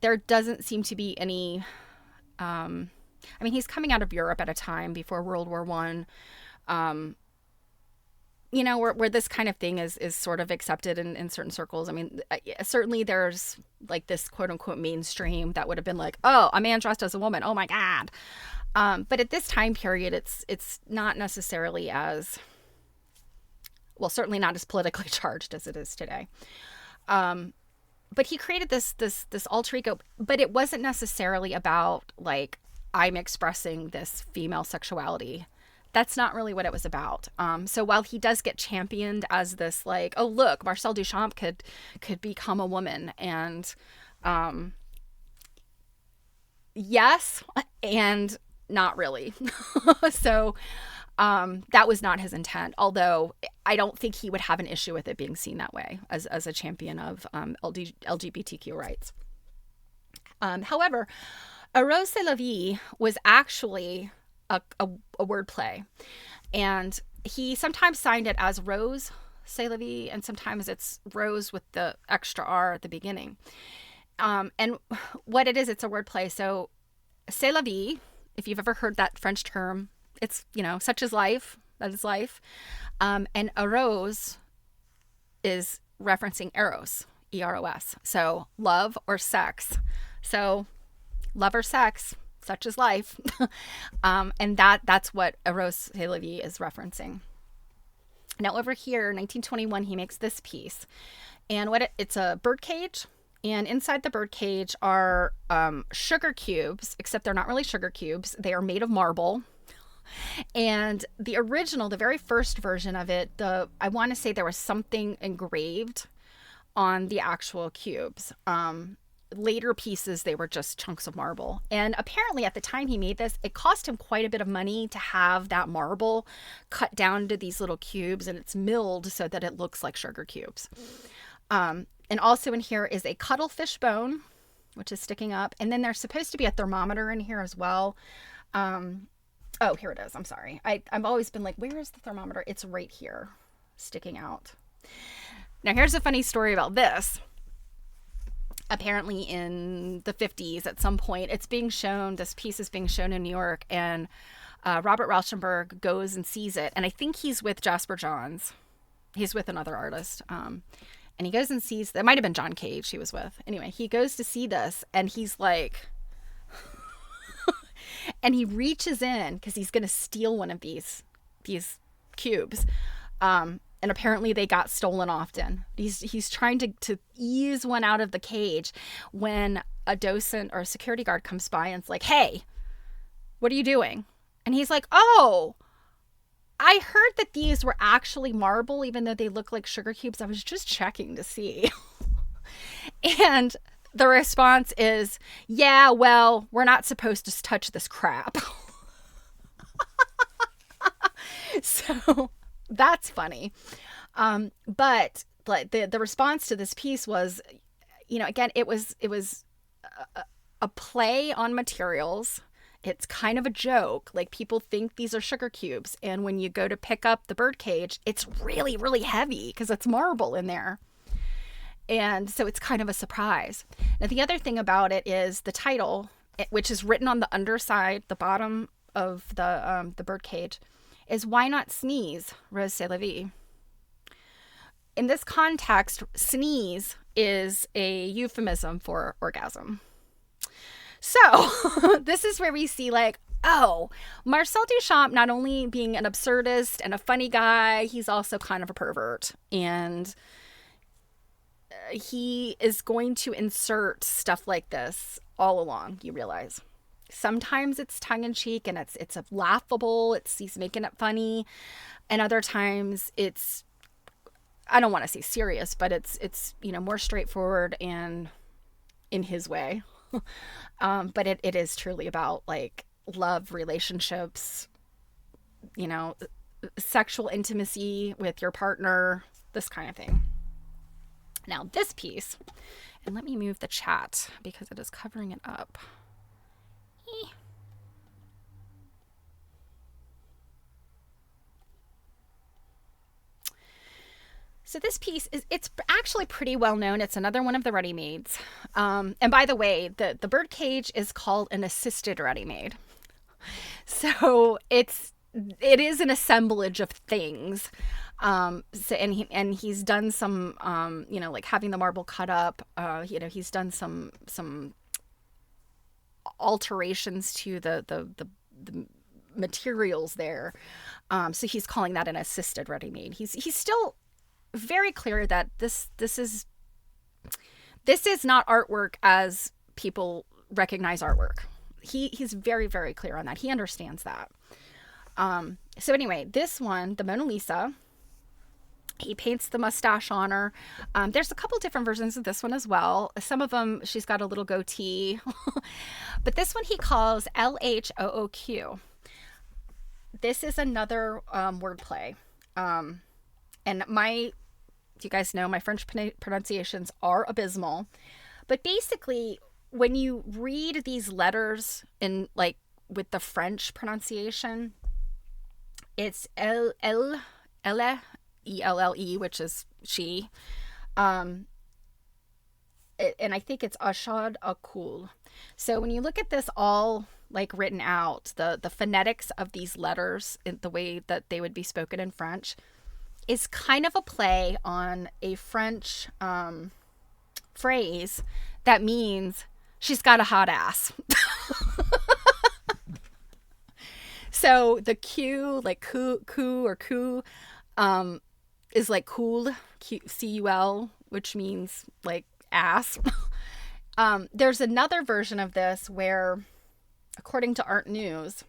There doesn't seem to be any, he's coming out of Europe at a time before World War I, where this kind of thing is sort of accepted in certain circles. I mean, certainly there's like this quote unquote mainstream that would have been like, oh, a man dressed as a woman. Oh my God. But at this time period, it's not necessarily as, well, certainly not as politically charged as it is today. But he created this alter ego, but it wasn't necessarily about like, I'm expressing this female sexuality. That's not really what it was about. So while he does get championed as this like, oh look, Marcel Duchamp could become a woman, and yes, and not really. So that was not his intent, although I don't think he would have an issue with it being seen that way as a champion of LGBTQ rights. However, A Rose C'est la vie was actually a wordplay, and he sometimes signed it as Rose C'est la vie, and sometimes it's Rose with the extra R at the beginning. And what it is, it's a wordplay. So C'est la vie if you've ever heard that French term, it's, such is life. That is life. And eros is referencing eros, eros. So love or sex. So love or sex, such is life. And that's what eros et la vie is referencing. Now over here, 1921, he makes this piece. And it's a bird cage. And inside the bird cage are sugar cubes, except they're not really sugar cubes. They are made of marble. And the original, the very first version of it, I want to say there was something engraved on the actual cubes. Later pieces, they were just chunks of marble. And apparently at the time he made this, it cost him quite a bit of money to have that marble cut down to these little cubes, and it's milled so that it looks like sugar cubes. And also in here is a cuttlefish bone, which is sticking up. And then there's supposed to be a thermometer in here as well. Oh, here it is. I'm sorry. I've always been like, where is the thermometer? It's right here, sticking out. Now, here's a funny story about this. Apparently in the 50s, at some point, this piece is being shown in New York, and Robert Rauschenberg goes and sees it. And I think he's with Jasper Johns. He's with another artist. And he goes and sees, that might have been John Cage he was with. Anyway, he goes to see this, and he's like, and he reaches in because he's going to steal one of these cubes. And apparently they got stolen often. He's trying to ease one out of the cage when a docent or a security guard comes by and it's like, hey, what are you doing? And he's like, oh, I heard that these were actually marble, even though they look like sugar cubes. I was just checking to see. And the response is, yeah, well, we're not supposed to touch this crap. So that's funny. But the response to this piece was, again, it was a play on materials. It's kind of a joke. Like, people think these are sugar cubes. And when you go to pick up the bird cage, it's really, really heavy because it's marble in there. And so it's kind of a surprise. Now, the other thing about it is the title, which is written on the underside, the bottom of the bird cage, is Why Not Sneeze, Rose c'est la vie. In this context, sneeze is a euphemism for orgasm. So this is where we see, like, oh, Marcel Duchamp, not only being an absurdist and a funny guy, he's also kind of a pervert. And he is going to insert stuff like this all along, you realize. Sometimes it's tongue-in-cheek and it's laughable, he's making it funny. And other times it's, I don't want to say serious, but it's more straightforward and in his way. But it is truly about, like, love, relationships, sexual intimacy with your partner, this kind of thing. Now this piece, and let me move the chat because it is covering it up. So this piece it's actually pretty well known. It's another one of the ready-mades. And by the way, the bird cage is called an assisted ready-made. So it is an assemblage of things. So and he's done some like having the marble cut up. He's done some alterations to the materials there. So he's calling that an assisted ready-made. He's still very clear that this is not artwork as people recognize artwork. He's very, very clear on that. He understands that. So anyway, this one, the Mona Lisa, he paints the mustache on her. There's a couple different versions of this one as well. Some of them, she's got a little goatee. But this one he calls LHOOQ. This is another wordplay. And you guys know my French pronunciations are abysmal. But basically, when you read these letters in, like, with the French pronunciation, it's Elle, which is she. And I think it's Achad Akul. So when you look at this all like written out, the phonetics of these letters in the way that they would be spoken in French is kind of a play on a French phrase that means she's got a hot ass. So the Q, like coo or coo, is like cool, C-U-L, which means like ass. There's another version of this where, according to Art News,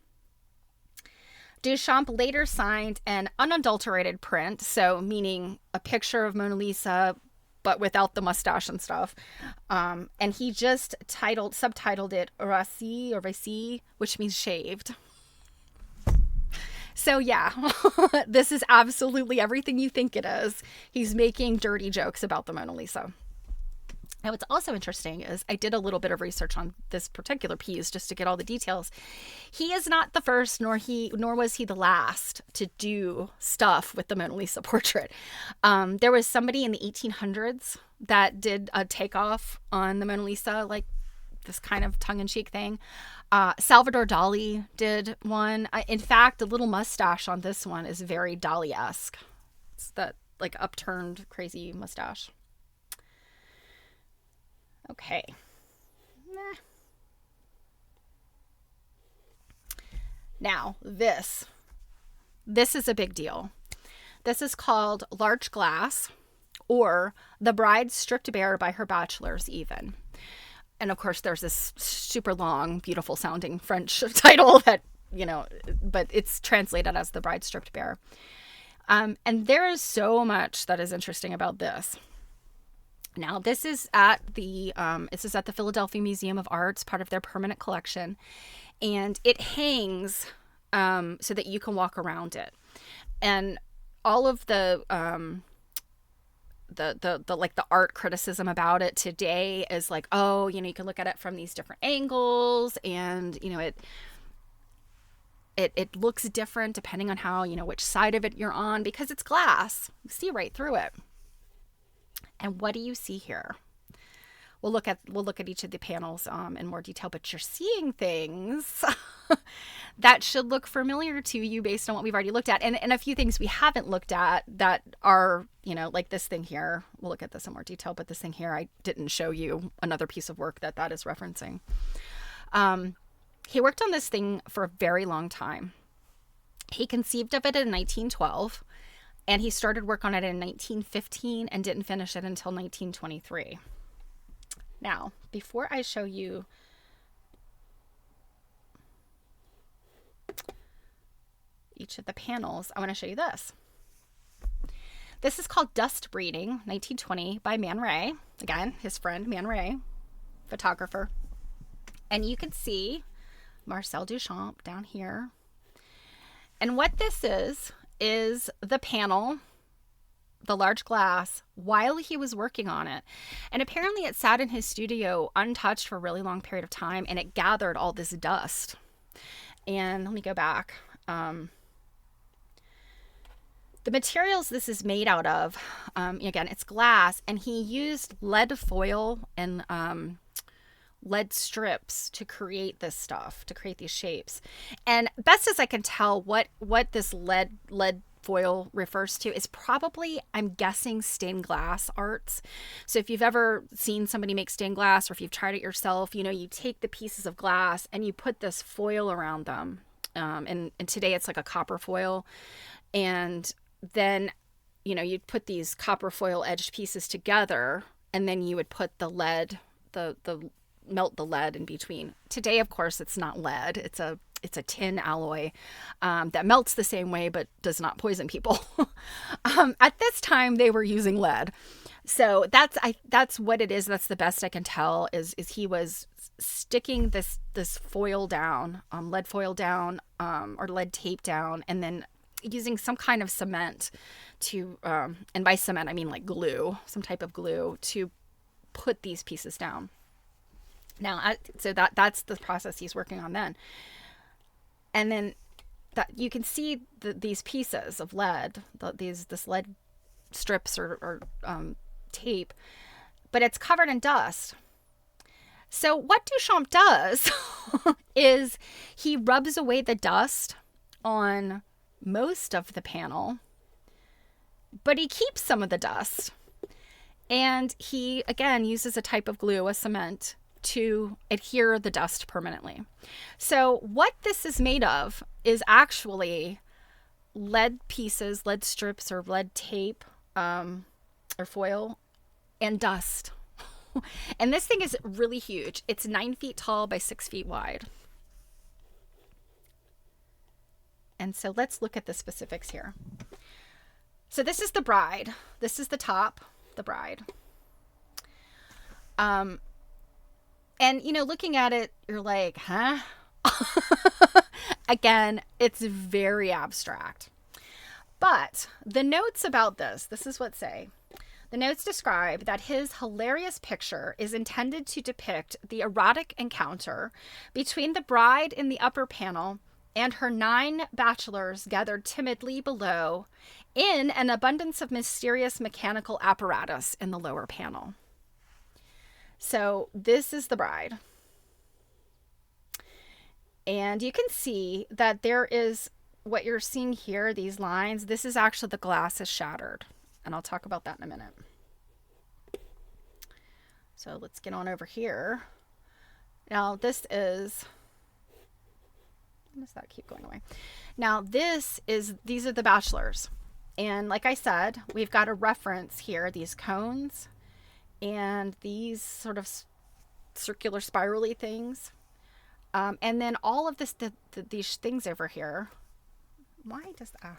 Duchamp later signed an unadulterated print, so meaning a picture of Mona Lisa, but without the mustache and stuff. And he just subtitled it Rassi, which means shaved. So yeah, this is absolutely everything you think it is. He's making dirty jokes about the Mona Lisa. Now, what's also interesting is I did a little bit of research on this particular piece just to get all the details. He is not the first, nor was he the last to do stuff with the Mona Lisa portrait. There was somebody in the 1800s that did a takeoff on the Mona Lisa, like this kind of tongue-in-cheek thing. Salvador Dali did one. In fact, the little mustache on this one is very Dali-esque. It's that like upturned, crazy mustache. Okay. Now, this is a big deal. This is called Large Glass, or The Bride Stripped Bare by Her Bachelors Even. And of course, there's this super long, beautiful sounding French title that, but it's translated as The Bride Stripped Bare. And there is so much that is interesting about this. Now, this is at the Philadelphia Museum of Art's part of their permanent collection, and it hangs so that you can walk around it. And all of the art criticism about it today is like, oh, you can look at it from these different angles, and it looks different depending on how which side of it you're on, because it's glass. You see right through it. And what do you see here? We'll look at each of the panels in more detail, but you're seeing things that should look familiar to you based on what we've already looked at, and a few things we haven't looked at that are, like this thing here. We'll look at this in more detail, but this thing here, I didn't show you another piece of work that is referencing. He worked on this thing for a very long time. He conceived of it in 1912. And he started work on it in 1915 and didn't finish it until 1923. Now, before I show you each of the panels, I want to show you this. This is called Dust Breeding, 1920, by Man Ray. Again, his friend Man Ray, photographer. And you can see Marcel Duchamp down here. And what this is the panel, the large glass, while he was working on it. And apparently it sat in his studio untouched for a really long period of time, and it gathered all this dust. And let me go back. The materials this is made out of, again, it's glass, and he used lead foil and lead strips to create this stuff, to create these shapes. And best as I can tell, what this lead foil refers to is probably, I'm guessing, stained glass arts. So if you've ever seen somebody make stained glass, or if you've tried it yourself, you take the pieces of glass and you put this foil around them. And today it's like a copper foil. And then, you'd put these copper foil edged pieces together, and then you would put the lead, melt the lead in between. Today, of course, it's not lead. It's a tin alloy that melts the same way but does not poison people. At this time, they were using lead. So that's what it is. That's the best I can tell is he was sticking this foil down, lead foil down, or lead tape down, and then using some kind of cement to, and by cement I mean like glue, some type of glue, to put these pieces down. Now, so that's the process he's working on then. And then that you can see these pieces of lead, this lead strips or tape, but it's covered in dust. So what Duchamp does is he rubs away the dust on most of the panel, but he keeps some of the dust. And he, again, uses a type of glue, a cement, to adhere the dust permanently. So what this is made of is actually lead pieces, lead strips, or lead tape, or foil, and dust. And this thing is really huge. It's 9 feet tall by 6 feet wide. And so let's look at the specifics here. So this is the bride. This is the top, the bride. And, you know, looking at it, you're like, huh? Again, it's very abstract. But the notes about this is what say. The notes describe that his hilarious picture is intended to depict the erotic encounter between the bride in the upper panel and her 9 bachelors gathered timidly below in an abundance of mysterious mechanical apparatus in the lower panel. So this is the bride. And you can see that there is what you're seeing here, these lines. This is actually the glass is shattered. And I'll talk about that in a minute. So let's get on over here. Now this is, why does that keep going away? Now these are the bachelors. And like I said, we've got a reference here, these cones and these sort of circular spirally things. And then all of this, these things over here. Why does that?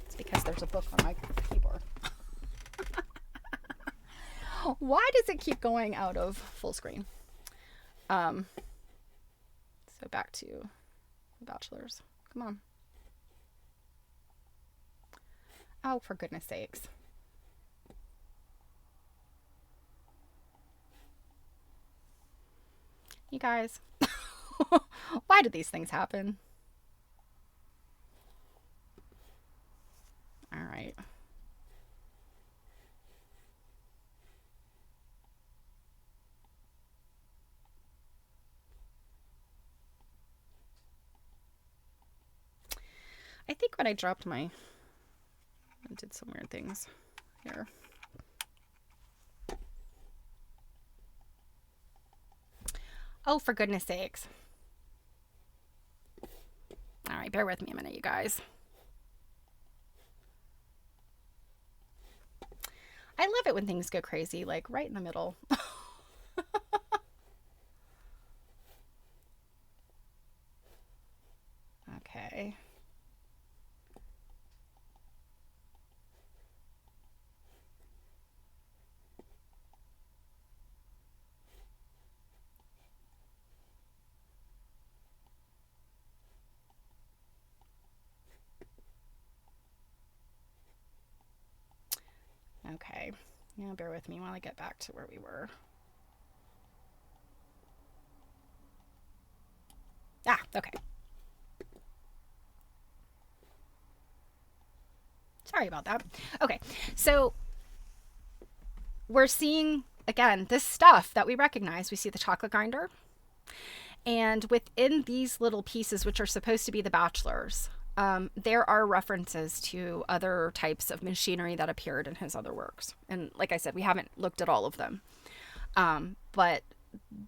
It's because there's a book on my keyboard. Why does it keep going out of full screen? So back to the bachelors. Come on. Oh, for goodness sakes. You guys, why do these things happen? All right. I think when I dropped I did some weird things here. Oh, for goodness sakes. All right, bear with me a minute, you guys. I love it when things go crazy, like right in the middle. Okay. Okay. Yeah, bear with me while I get back to where we were. Ah, okay. Sorry about that. Okay, so we're seeing, again, this stuff that we recognize. We see the chocolate grinder. And within these little pieces, which are supposed to be the bachelors, there are references to other types of machinery that appeared in his other works. And like I said, we haven't looked at all of them. But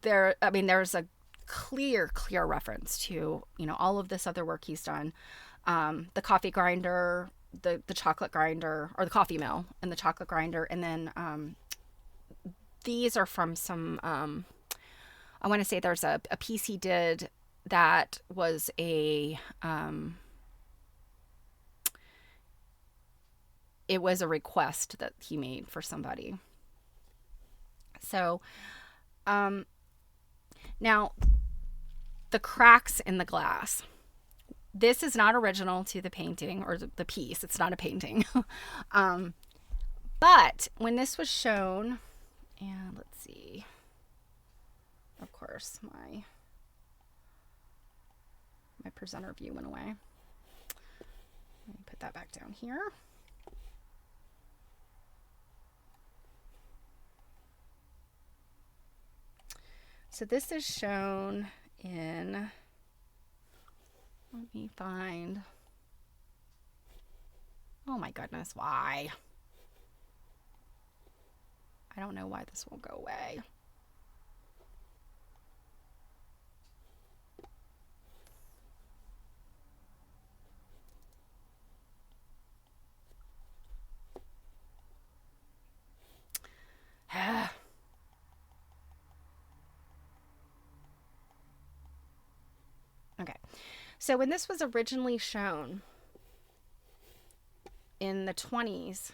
there's a clear reference to, all of this other work he's done. The coffee grinder, the chocolate grinder, or the coffee mill and the chocolate grinder. And then these are from some, I want to say there's a piece he did that was it was a request that he made for somebody. So, now the cracks in the glass. This is not original to the painting or the piece. It's not a painting. But when this was shown, and let's see, of course, my presenter view went away. Let me put that back down here. So this is shown in, let me find, oh my goodness, why? I don't know why this won't go away. Okay, so when this was originally shown in the 20s,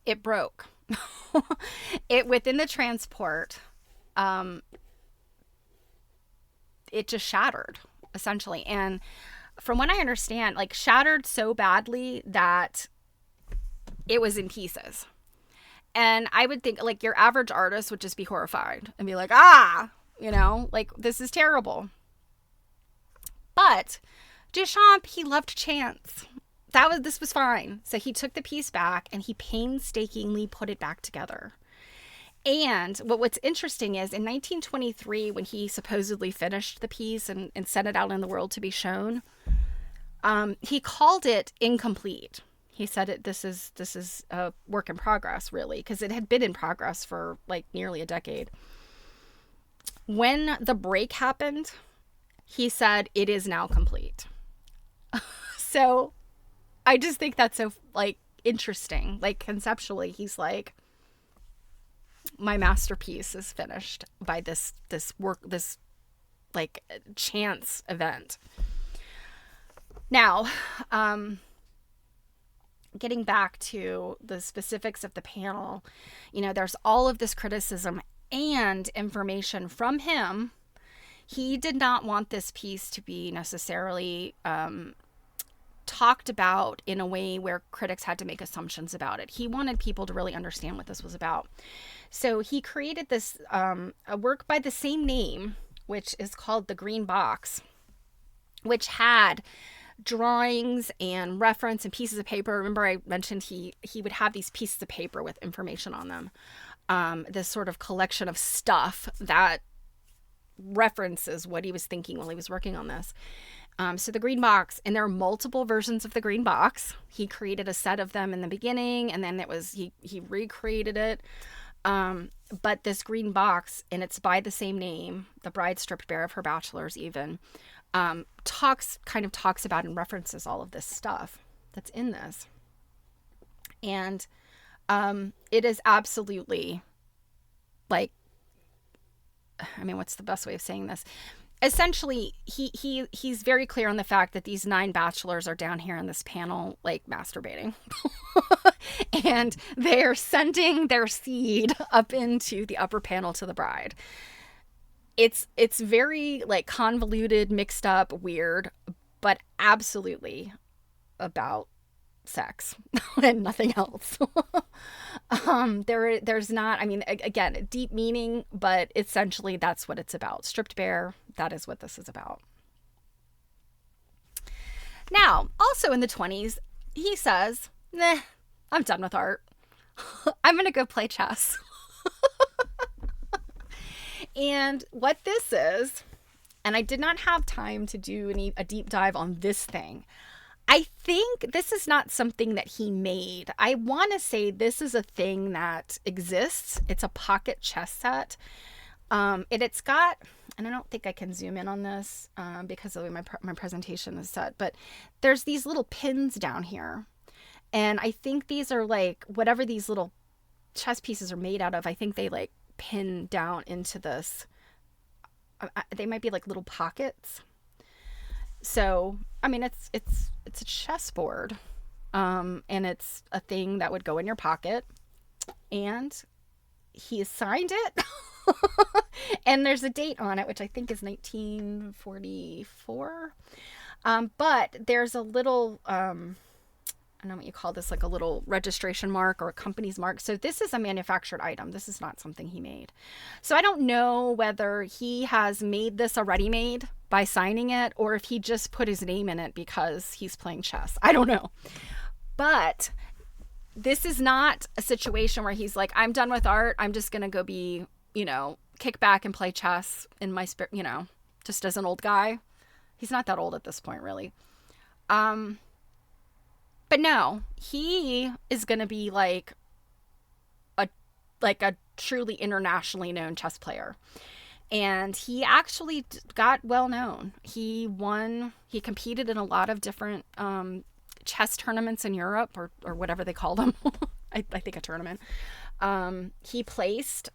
it broke. It within the transport, it just shattered essentially, and from what I understand, like shattered so badly that it was in pieces. And I would think like your average artist would just be horrified and be like, like this is terrible. But Duchamp, he loved chance. This was fine. So he took the piece back and he painstakingly put it back together. And what's interesting is in 1923, when he supposedly finished the piece and sent it out in the world to be shown, he called it incomplete. He said this is a work in progress, really, because it had been in progress for like nearly a decade. When the break happened, he said it is now complete. So I just think that's so like interesting. Like conceptually, he's like, my masterpiece is finished by this like chance event. Now, getting back to the specifics of the panel, there's all of this criticism and information from him. He did not want this piece to be necessarily talked about in a way where critics had to make assumptions about it. He wanted people to really understand what this was about. So he created this a work by the same name, which is called The Green Box, which had drawings and reference and pieces of paper. Remember I mentioned he would have these pieces of paper with information on them. This sort of collection of stuff that references what he was thinking while he was working on this. So the Green Box, and there are multiple versions of the Green Box. He created a set of them in the beginning, and then he recreated it. But this Green Box, and it's by the same name, The Bride Stripped Bare of Her Bachelors even, talks about and references all of this stuff that's in this. And it is absolutely like, what's the best way of saying this? Essentially, he's very clear on the fact that these 9 bachelors are down here in this panel, like masturbating, and they're sending their seed up into the upper panel to the bride. It's very like convoluted, mixed up, weird, but absolutely about sex and nothing else. There's not, again, deep meaning, but essentially that's what it's about. Stripped bare, that is what this is about. Now, also in the 20s, he says, I'm done with art. I'm going to go play chess. And what this is, and I did not have time to do a deep dive on this thing. I think this is not something that he made. I want to say this is a thing that exists. It's a pocket chess set. It's got, and I don't think I can zoom in on this because of the way my presentation is set, but there's these little pins down here. And I think these are like, whatever these little chess pieces are made out of, I think they like pin down into this. They might be like little pockets. So, it's a chessboard, and it's a thing that would go in your pocket, and he signed it, and there's a date on it, which I think is 1944, but there's a little, I don't know what you call this, like a little registration mark or a company's mark. So this is a manufactured item. This is not something he made. So I don't know whether he has made this a ready-made by signing it, or if he just put his name in it because he's playing chess. I don't know. But this is not a situation where he's like, I'm done with art. I'm just going to go be, kick back and play chess in my spirit, just as an old guy. He's not that old at this point, really. But no, he is going to be like a truly internationally known chess player. And he actually got well known. He competed in a lot of different chess tournaments in Europe, or whatever they call them. I think a tournament. He placed.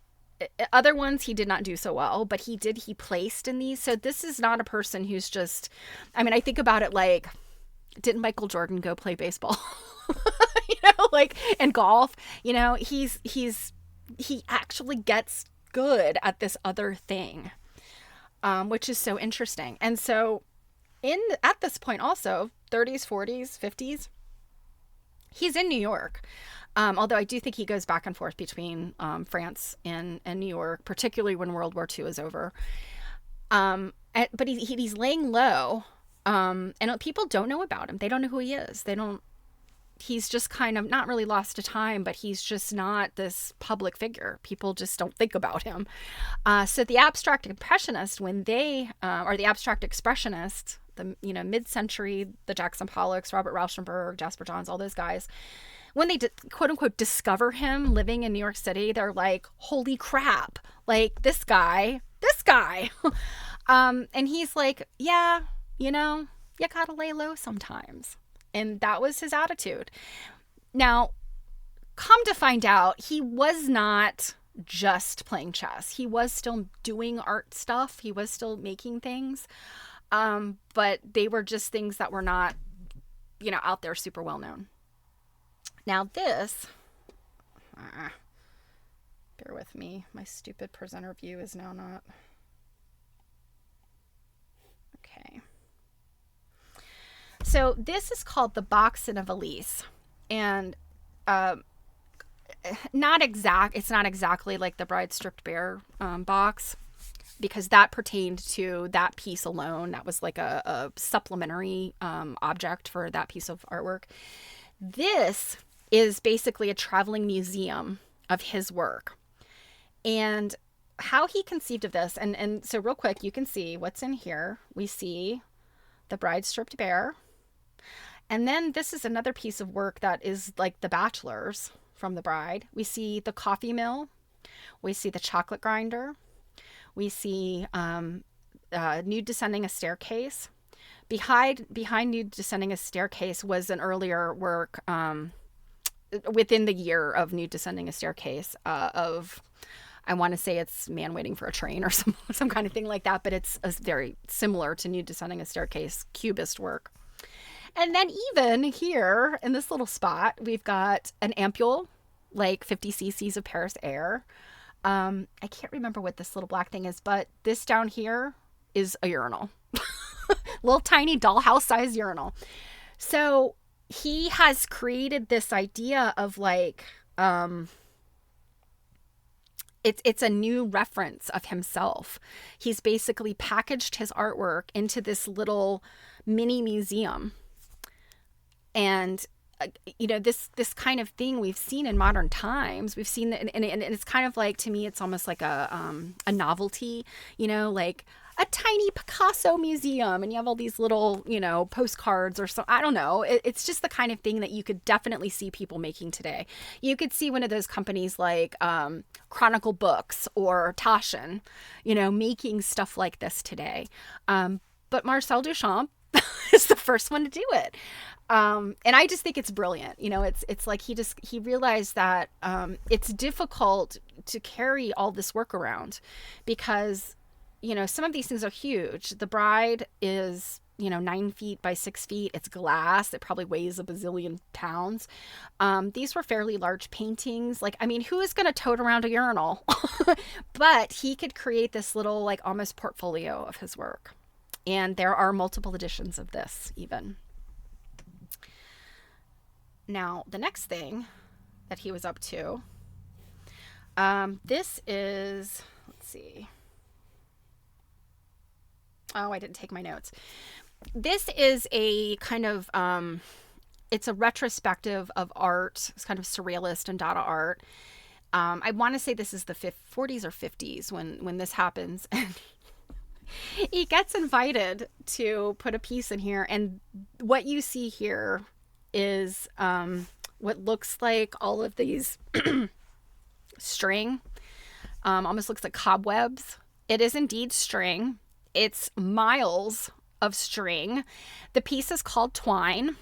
Other ones he did not do so well, but he placed in these. So this is not a person who's just, I think about it like, didn't Michael Jordan go play baseball? And golf, he actually gets good at this other thing, which is so interesting. And so at this point also, 30s, 40s, 50s, he's in New York. Although I do think he goes back and forth between France and New York, particularly when World War II is over. But he's laying low, and people don't know about him. They don't know who he is. He's just kind of not really lost to time, but he's just not this public figure. People just don't think about him. So the abstract impressionists, or the abstract expressionists, the mid-century, the Jackson Pollocks, Robert Rauschenberg, Jasper Johns, all those guys, when they quote unquote discover him living in New York City, they're like, holy crap, like this guy. And he's like, yeah, you gotta lay low sometimes. And that was his attitude. Now, come to find out, he was not just playing chess. He was still doing art stuff. He was still making things. But they were just things that were not, out there super well known. Now this, bear with me. My stupid presenter view is now not. Okay. So this is called the box in a valise, and it's not exactly like the Bride Stripped Bare box, because that pertained to that piece alone. That was like a supplementary object for that piece of artwork. This is basically a traveling museum of his work, and how he conceived of this. And so real quick, you can see what's in here. We see the Bride Stripped Bare. And then this is another piece of work that is like the bachelors from the bride. We see the coffee mill. We see the chocolate grinder. We see Nude Descending a Staircase. Behind Nude Descending a Staircase was an earlier work within the year of Nude Descending a Staircase of, I want to say it's Man Waiting for a Train or some kind of thing like that, but it's very similar to Nude Descending a Staircase cubist work. And then even here in this little spot, we've got an ampule, like 50 cc's of Paris Air. I can't remember what this little black thing is, but this down here is a urinal. Little tiny dollhouse size urinal. So he has created this idea of like, it's a new reference of himself. He's basically packaged his artwork into this little mini museum. And, this kind of thing we've seen in modern times. We've seen that, and it's kind of like, to me, it's almost like a novelty, like a tiny Picasso museum, and you have all these little, postcards or so. I don't know. It's just the kind of thing that you could definitely see people making today. You could see one of those companies like Chronicle Books or Taschen, making stuff like this today. But Marcel Duchamp is the first one to do it. And I just think it's brilliant. It's like he realized that it's difficult to carry all this work around because, some of these things are huge. The bride is, 9 feet by 6 feet. It's glass. It probably weighs a bazillion pounds. These were fairly large paintings. Who is going to tote around a urinal? But he could create this little, like, almost portfolio of his work. And there are multiple editions of this even. Now, the next thing that he was up to, this is, let's see. Oh, I didn't take my notes. This is a kind of it's a retrospective of art. It's kind of surrealist and Dada art. I want to say this is the 40s or 50s when this happens. And he gets invited to put a piece in here. And what you see here is what looks like all of these string. Almost looks like cobwebs. It is indeed string. It's miles of string. The piece is called twine.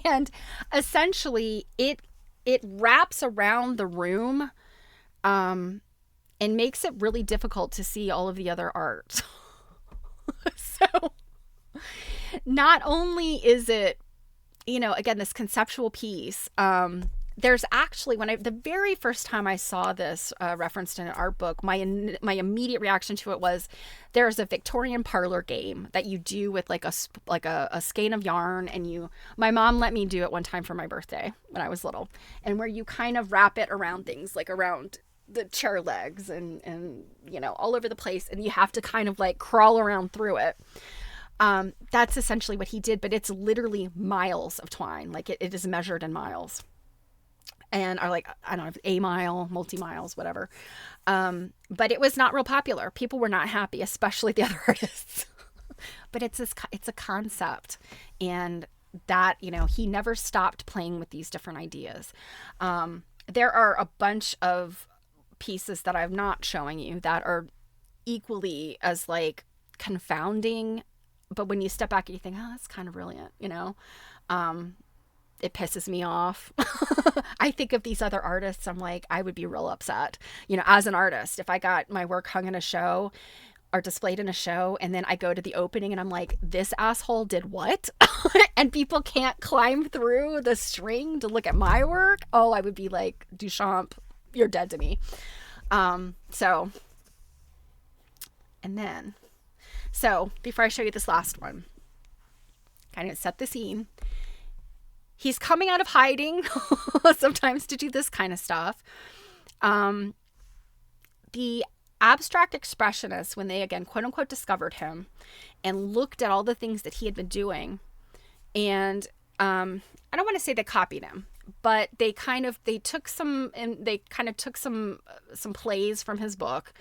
And essentially it wraps around the room and makes it really difficult to see all of the other art. So not only is it, again, this conceptual piece, there's actually, the very first time I saw this referenced in an art book, my immediate reaction to it was, there's a Victorian parlor game that you do with like a skein of yarn, and my mom let me do it one time for my birthday when I was little, and where you kind of wrap it around things, like around the chair legs and all over the place, and you have to kind of like crawl around through it. That's essentially what he did, but it's literally miles of twine. Like it is measured in miles. And are like, I don't know, a mile, multi-miles, whatever. But it was not real popular. People were not happy, especially the other artists. But it's a concept. And that, he never stopped playing with these different ideas. There are a bunch of pieces that I'm not showing you that are equally as like confounding. But when you step back and you think, oh, that's kind of brilliant, it pisses me off. I think of these other artists, I'm like, I would be real upset, as an artist, if I got my work hung in a show or displayed in a show, and then I go to the opening and I'm like, this asshole did what? And people can't climb through the string to look at my work. Oh, I would be like, Duchamp, you're dead to me. So before I show you this last one, kind of set the scene. He's coming out of hiding sometimes to do this kind of stuff. The abstract expressionists, when they, again, quote unquote, discovered him and looked at all the things that he had been doing, and I don't want to say they copied him, but they took some plays from his book,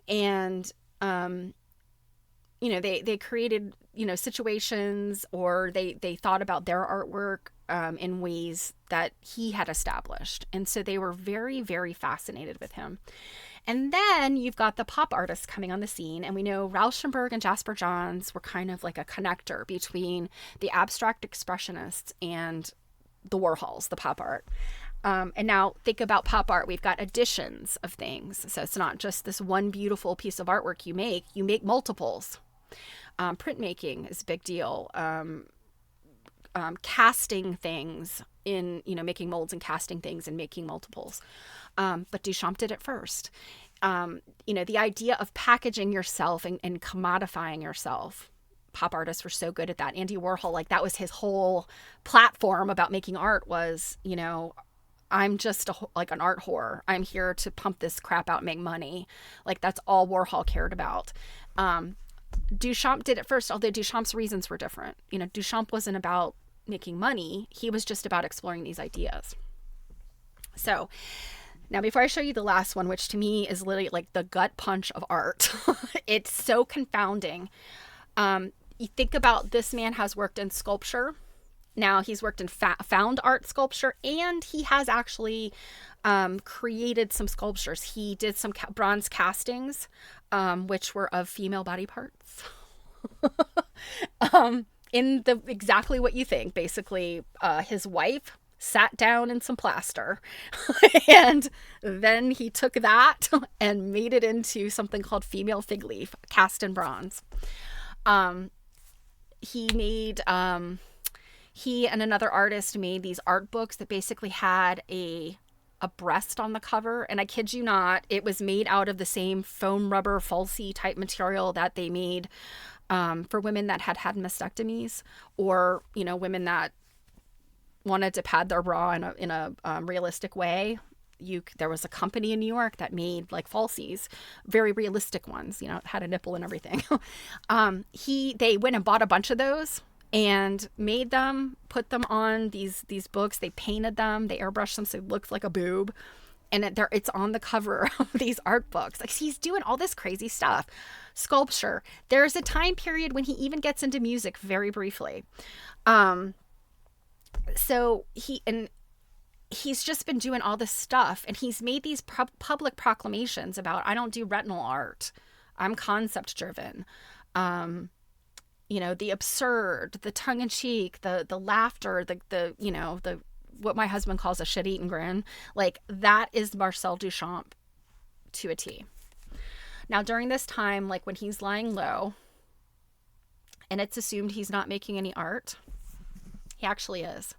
and they created, situations, or they thought about their artwork in ways that he had established. And so they were very, very fascinated with him. And then you've got the pop artists coming on the scene. And we know Rauschenberg and Jasper Johns were kind of like a connector between the abstract expressionists and the Warhols, the pop art. And now think about pop art. We've got editions of things. So it's not just this one beautiful piece of artwork you make multiples. Printmaking is a big deal. Casting things in, making molds and casting things and making multiples. But Duchamp did it first. The idea of packaging yourself and commodifying yourself. Pop artists were so good at that. Andy Warhol, like that was his whole platform about making art was, I'm just like an art whore. I'm here to pump this crap out and make money. Like that's all Warhol cared about. Duchamp did it first, although Duchamp's reasons were different. Duchamp wasn't about making money. He was just about exploring these ideas. So now before I show you the last one, which to me is literally like the gut punch of art, it's so confounding. You think about, this man has worked in sculpture. Now he's worked in found art sculpture, and he has actually created some sculptures. He did some bronze castings, which were of female body parts. In exactly what you think. Basically, his wife sat down in some plaster, and then he took that and made it into something called female fig leaf, cast in bronze. He and another artist made these art books that basically had a breast on the cover. And I kid you not, it was made out of the same foam rubber falsy type material that they made for women that had mastectomies, or, women that wanted to pad their bra in a realistic way. There was a company in New York that made like falsies, very realistic ones, had a nipple and everything. They went and bought a bunch of those and made them, put them on these books. They painted them, they airbrushed them so it looked like a boob, and it's on the cover of these art books. Like, he's doing all this crazy stuff. Sculpture. There's a time period when he even gets into music very briefly. So he's just been doing all this stuff, and he's made these public proclamations about, I don't do retinal art, I'm concept driven. The absurd, the tongue-in-cheek, the laughter, the what my husband calls a shit-eating grin. Like, that is Marcel Duchamp to a T. Now, during this time, like when he's lying low and it's assumed he's not making any art, he actually is.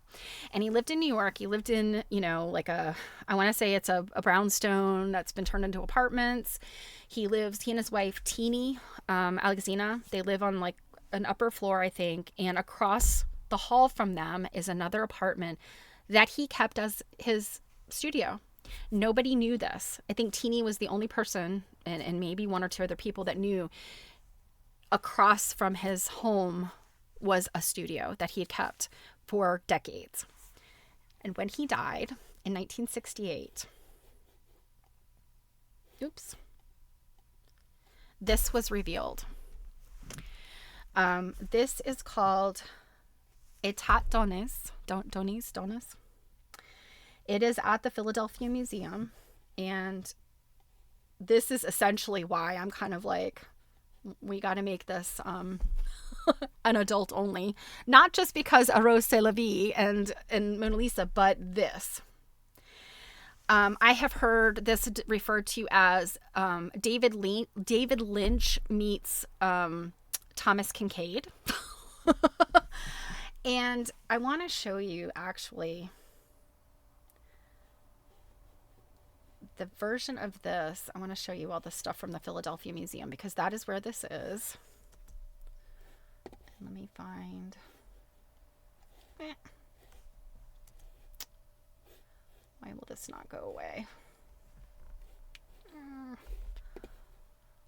And he lived in New York. He lived in, I want to say it's a brownstone that's been turned into apartments. He and his wife, Teeny, Alexina, they live on like an upper floor, I think. And across the hall from them is another apartment that he kept as his studio. Nobody knew this. I think Teeny was the only person, and maybe one or two other people that knew across from his home was a studio that he had kept for decades. And when he died in 1968, this was revealed. This is called Etat Donis. It is at the Philadelphia Museum, and this is essentially why I'm kind of like, we got to make this an adult only. Not just because A Rose C'est la Vie and Mona Lisa, but this. I have heard this referred to as David Lynch meets Thomas Kincaid. And I want to show you actually the version of this. I want to show you all the stuff from the Philadelphia Museum, because that is where this is. Let me find. Why will this not go away?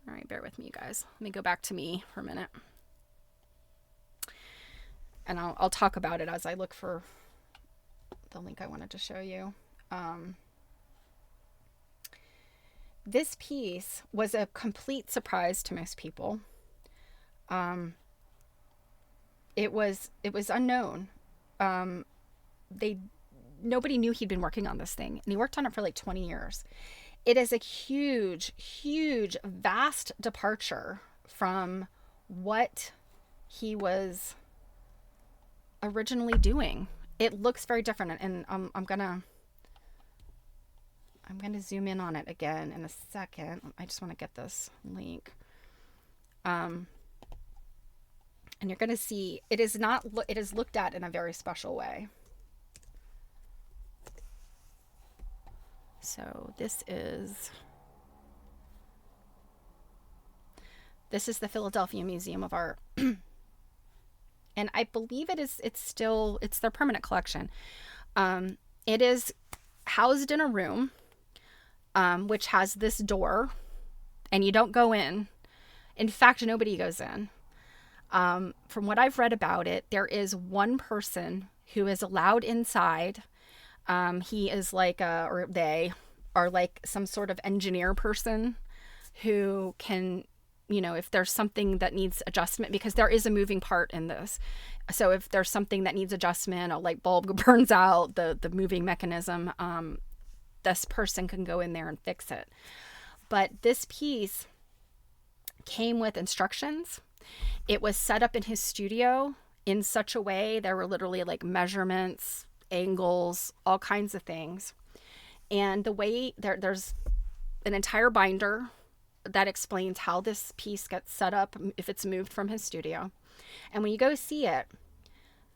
All right, bear with me, you guys. Let me go back to me for a minute. And I'll talk about it as I look for the link I wanted to show you. This piece was a complete surprise to most people. It was unknown. Nobody knew he'd been working on this thing, and he worked on it for like 20 years. It is a huge, huge, vast departure from what he was originally doing. It looks very different, and I'm gonna zoom in on it again in a second. I just want to get this link. And you're gonna see it is looked at in a very special way. So this is the Philadelphia Museum of Art. And I believe it's their permanent collection. It is housed in a room, which has this door, and you don't go in. In fact, nobody goes in. From what I've read about it, there is one person who is allowed inside. He is or they are like some sort of engineer person who can, if there's something that needs adjustment, because there is a moving part in this. So if there's something that needs adjustment, a light bulb burns out, the moving mechanism, this person can go in there and fix it. But this piece came with instructions. It was set up in his studio in such a way, there were literally like measurements, angles, all kinds of things. And the way there's an entire binder that explains how this piece gets set up if it's moved from his studio. And when you go see it,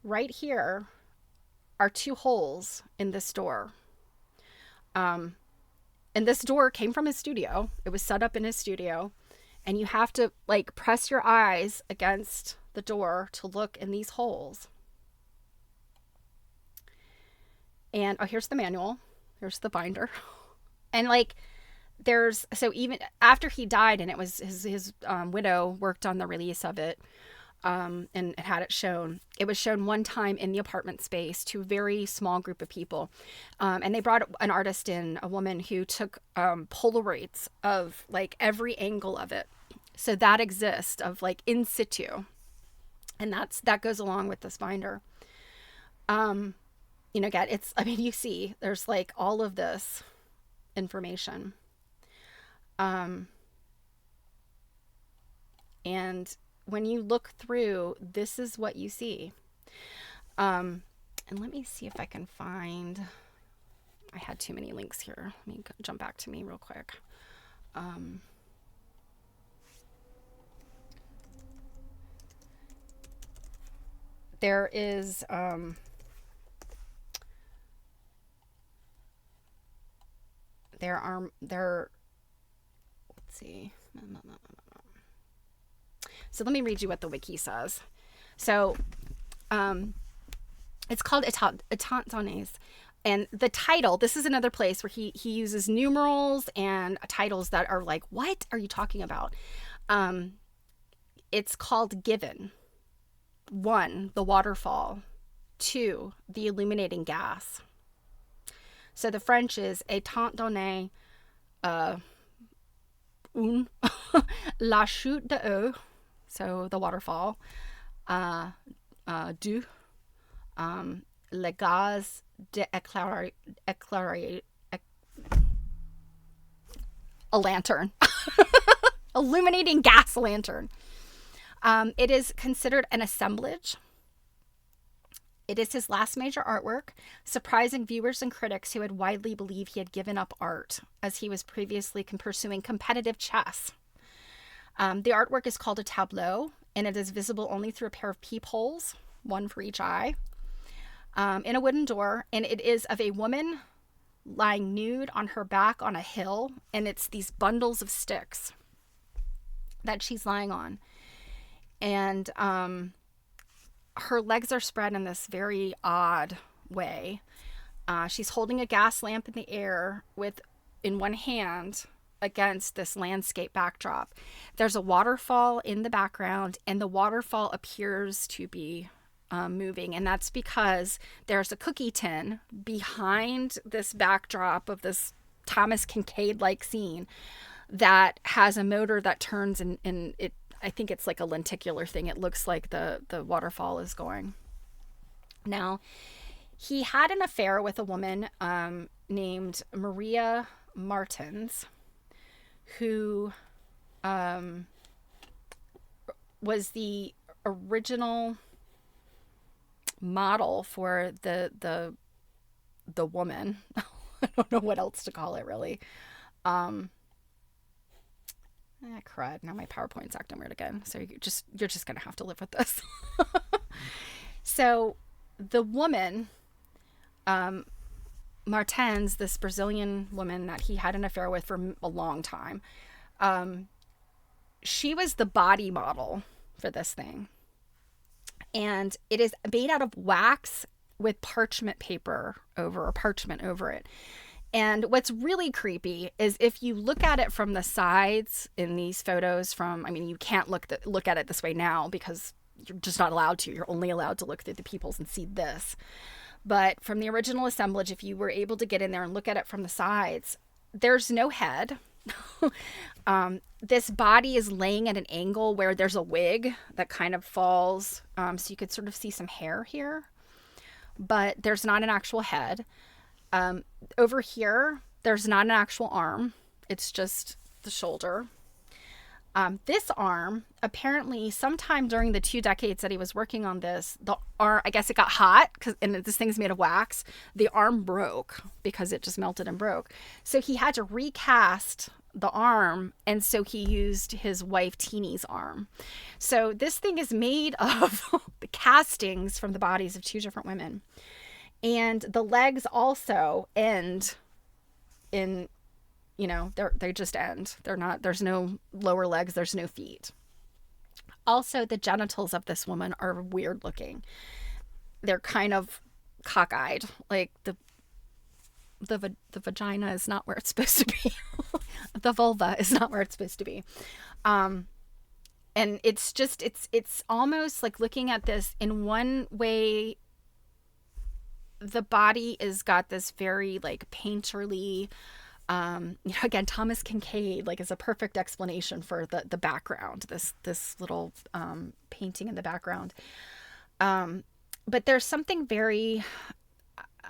right here are two holes in this door. And this door came from his studio. It was set up in his studio. And you have to like press your eyes against the door to look in these holes. And here's the manual. Here's the binder. And like so even after he died, and it was his widow worked on the release of it, and had it shown. It was shown one time in the apartment space to a very small group of people. And they brought an artist in, a woman who took Polaroids of like every angle of it. So that exists of like in situ. And that goes along with this binder. Again, you see, there's like all of this information. And when you look through, this is what you see. And let me see if I can find, I had too many links here. Let me jump back to me real quick. There is, let's see. So let me read you what the wiki says. So it's called Étant Données. And the title, this is another place where he uses numerals and titles that are like, what are you talking about? It's called Given. 1, the waterfall. 2, the illuminating gas. So the French is Étant donné la chute d'eau, so the waterfall. 2, le gaz d'éclairage, a lantern, illuminating gas lantern. It is considered an assemblage. It is his last major artwork, surprising viewers and critics who had widely believed he had given up art, as he was previously pursuing competitive chess. The artwork is called a tableau, and it is visible only through a pair of peepholes, one for each eye, in a wooden door, and it is of a woman lying nude on her back on a hill, and it's these bundles of sticks that she's lying on. And her legs are spread in this very odd way. She's holding a gas lamp in the air in one hand against this landscape backdrop. There's a waterfall in the background, and the waterfall appears to be moving. And that's because there's a cookie tin behind this backdrop of this Thomas Kincaid-like scene that has a motor that turns, and it, I think it's like a lenticular thing. It looks like the waterfall is going. Now, he had an affair with a woman named Maria Martens, who was the original model for the woman. I don't know what else to call it, really. Crud. Now my PowerPoint's acting weird again. So you're just gonna have to live with this. So the woman, Martens, this Brazilian woman that he had an affair with for a long time, she was the body model for this thing. And it is made out of wax with parchment over it. And what's really creepy is if you look at it from the sides in these photos you can't look at it this way now because you're just not allowed to. You're only allowed to look through the peepholes and see this. But from the original assemblage, if you were able to get in there and look at it from the sides, there's no head. This body is laying at an angle where there's a wig that kind of falls. So you could sort of see some hair here, but there's not an actual head. Over here, there's not an actual arm. It's just the shoulder. This arm, apparently sometime during the 2 decades that he was working on this, the arm, I guess it got hot and this thing's made of wax. The arm broke because it just melted and broke. So he had to recast the arm. And so he used his wife Teeny's arm. So this thing is made of the castings from the bodies of 2 different women. And the legs also end in, they just end. There's no lower legs, there's no feet. Also, the genitals of this woman are weird looking. They're kind of cockeyed, like the vagina is not where it's supposed to be. The vulva is not where it's supposed to be. And it's almost like looking at this in one way, the body is got this very like painterly, again, Thomas Kincaid like is a perfect explanation for the background, this little painting in the background. But there's something very,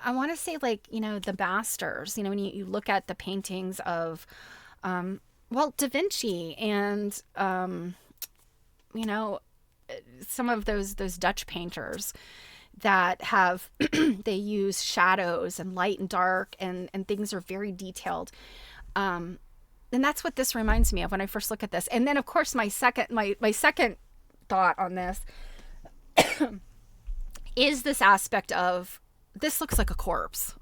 I want to say, like, the masters, when you look at the paintings of, Da Vinci and, some of those Dutch painters that have, they use shadows and light and dark, and things are very detailed. And that's what this reminds me of when I first look at this. And then, of course, my second thought on this is this aspect of, this looks like a corpse,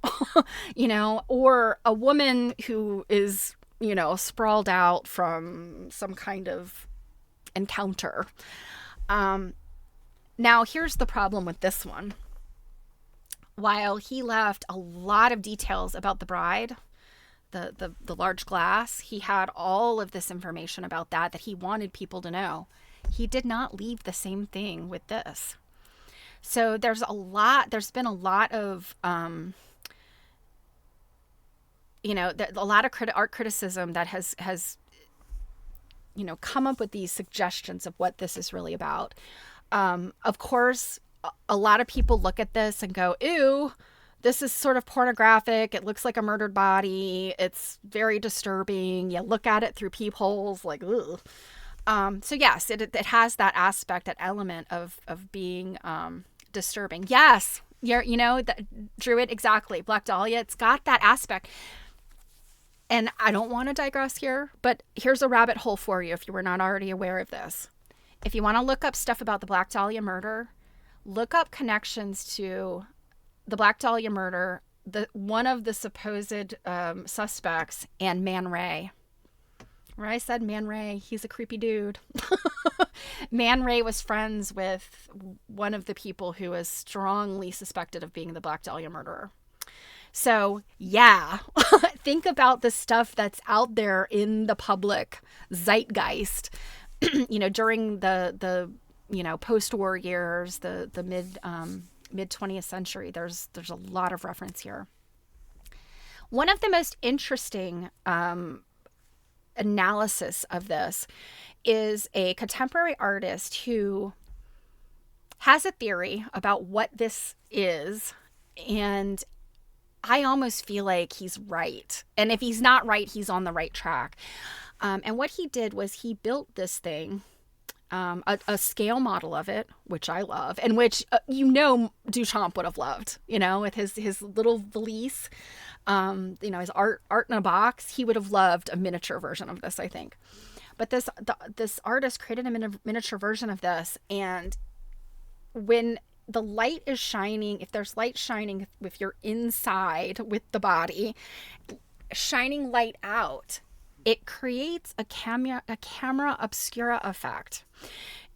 or a woman who is, sprawled out from some kind of encounter. Now, here's the problem with this one. While he left a lot of details about the bride, the large glass, he had all of this information about that he wanted people to know. He did not leave the same thing with this. So there's been a lot of, a lot of art criticism that has come up with these suggestions of what this is really about. Of course, a lot of people look at this and go, ew, this is sort of pornographic. It looks like a murdered body. It's very disturbing. You look at it through peepholes, like, ugh. So yes, it has that aspect, that element of being disturbing. Yes, the Druid, exactly. Black Dahlia, it's got that aspect. And I don't want to digress here, but here's a rabbit hole for you if you were not already aware of this. If you want to look up stuff about the Black Dahlia murder, look up connections to the Black Dahlia murder, one of the supposed suspects, and Man Ray. Where I said Man Ray, he's a creepy dude. Man Ray was friends with one of the people who was strongly suspected of being the Black Dahlia murderer. So, yeah, think about the stuff that's out there in the public zeitgeist, during the post-war years, the mid 20th century. There's a lot of reference here. One of the most interesting analysis of this is a contemporary artist who has a theory about what this is, and I almost feel like he's right. And if he's not right, he's on the right track. And what he did was he built this thing, a scale model of it, which I love, and which, Duchamp would have loved, with his little valise, his art in a box. He would have loved a miniature version of this, I think. But this artist created a miniature version of this, and when the light is shining, if there's light shining, if you're inside with the body, shining light out, it creates a camera obscura effect.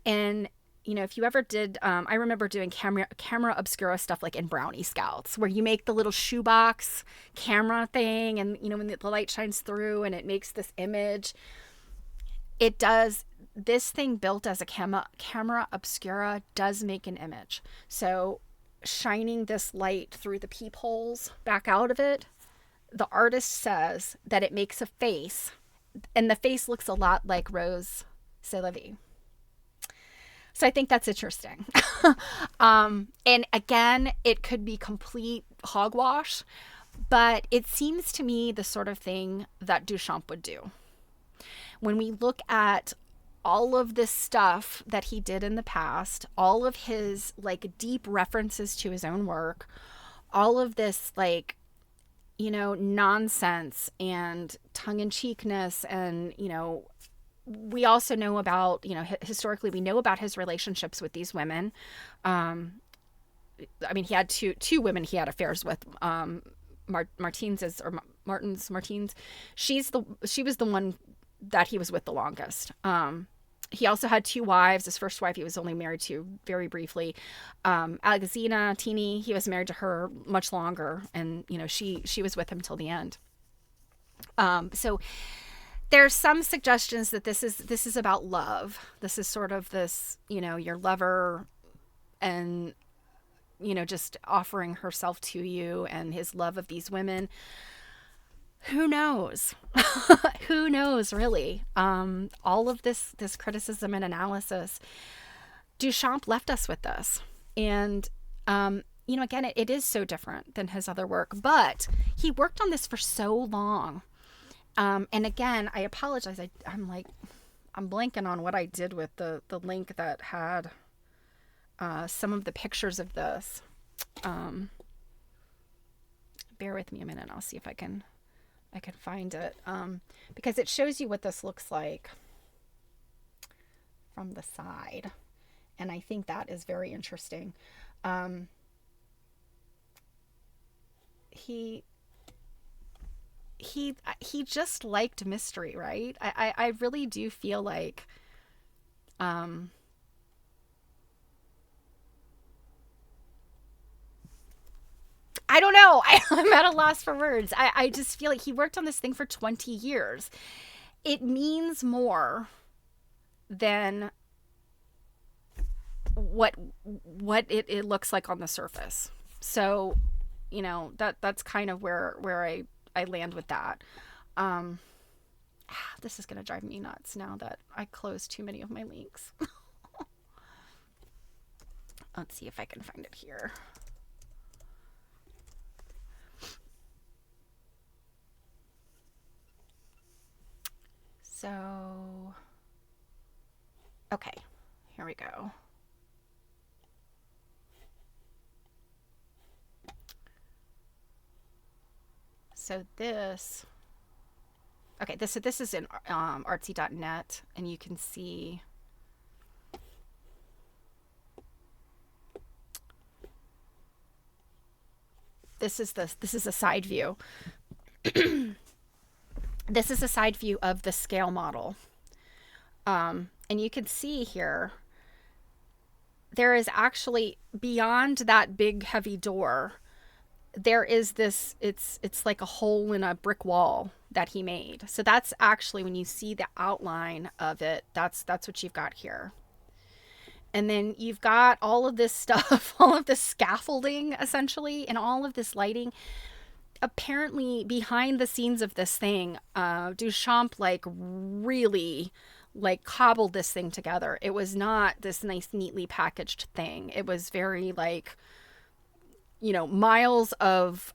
And, if you ever did, I remember doing camera obscura stuff like in Brownie Scouts, where you make the little shoebox camera thing, and, when the light shines through and it makes this image, it does. This thing built as a camera obscura does make an image. So shining this light through the peepholes back out of it, the artist says that it makes a face, and the face looks a lot like Rose Sélavy. So I think that's interesting. And again, it could be complete hogwash, but it seems to me the sort of thing that Duchamp would do. When we look at all of this stuff that he did in the past, all of his deep references to his own work, all of this nonsense and tongue-in-cheekness, and we also know about, historically we know about his relationships with these women. He had two women he had affairs with. Martins. She was the one that he was with the longest. He also had two wives. His first wife he was only married to very briefly. Alexina Tini, he was married to her much longer, and she was with him till the end. So there's some suggestions that this is about love. This is sort of this, your lover and, just offering herself to you and his love of these women. Who knows? Who knows, really? All of this criticism and analysis, Duchamp left us with this. And, again, it is so different than his other work, but he worked on this for so long. And again, I apologize. I'm blanking on what I did with the link that had some of the pictures of this. Bear with me a minute. I'll see if I can find it. Because it shows you what this looks like from the side. And I think that is very interesting. He just liked mystery, right? I really do feel like I don't know. I'm at a loss for words. I just feel like he worked on this thing for 20 years. It means more than what it looks like on the surface. So, that's kind of where I land with that. This is going to drive me nuts now that I closed too many of my links. Let's see if I can find it here. So, okay, here we go. So this is in artsy.net, and you can see this is a side view. This is a side view of the scale model. And you can see here, there is actually, beyond that big heavy door, there is this, it's like a hole in a brick wall that he made. So that's actually, when you see the outline of it, that's what you've got here. And then you've got all of this stuff, all of this scaffolding, essentially, and all of this lighting. Apparently, behind the scenes of this thing, Duchamp really cobbled this thing together. It was not this nice, neatly packaged thing. It was very miles of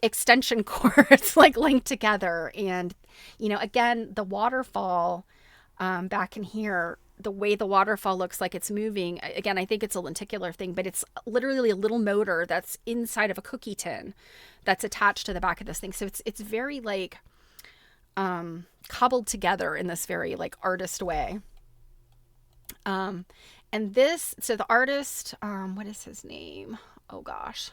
extension cords linked together. And, again, the waterfall back in here, the way the waterfall looks like it's moving, again, I think it's a lenticular thing, but it's literally a little motor that's inside of a cookie tin that's attached to the back of this thing. So it's very cobbled together in this very artist way. And this, so the artist, what is his name? Oh gosh.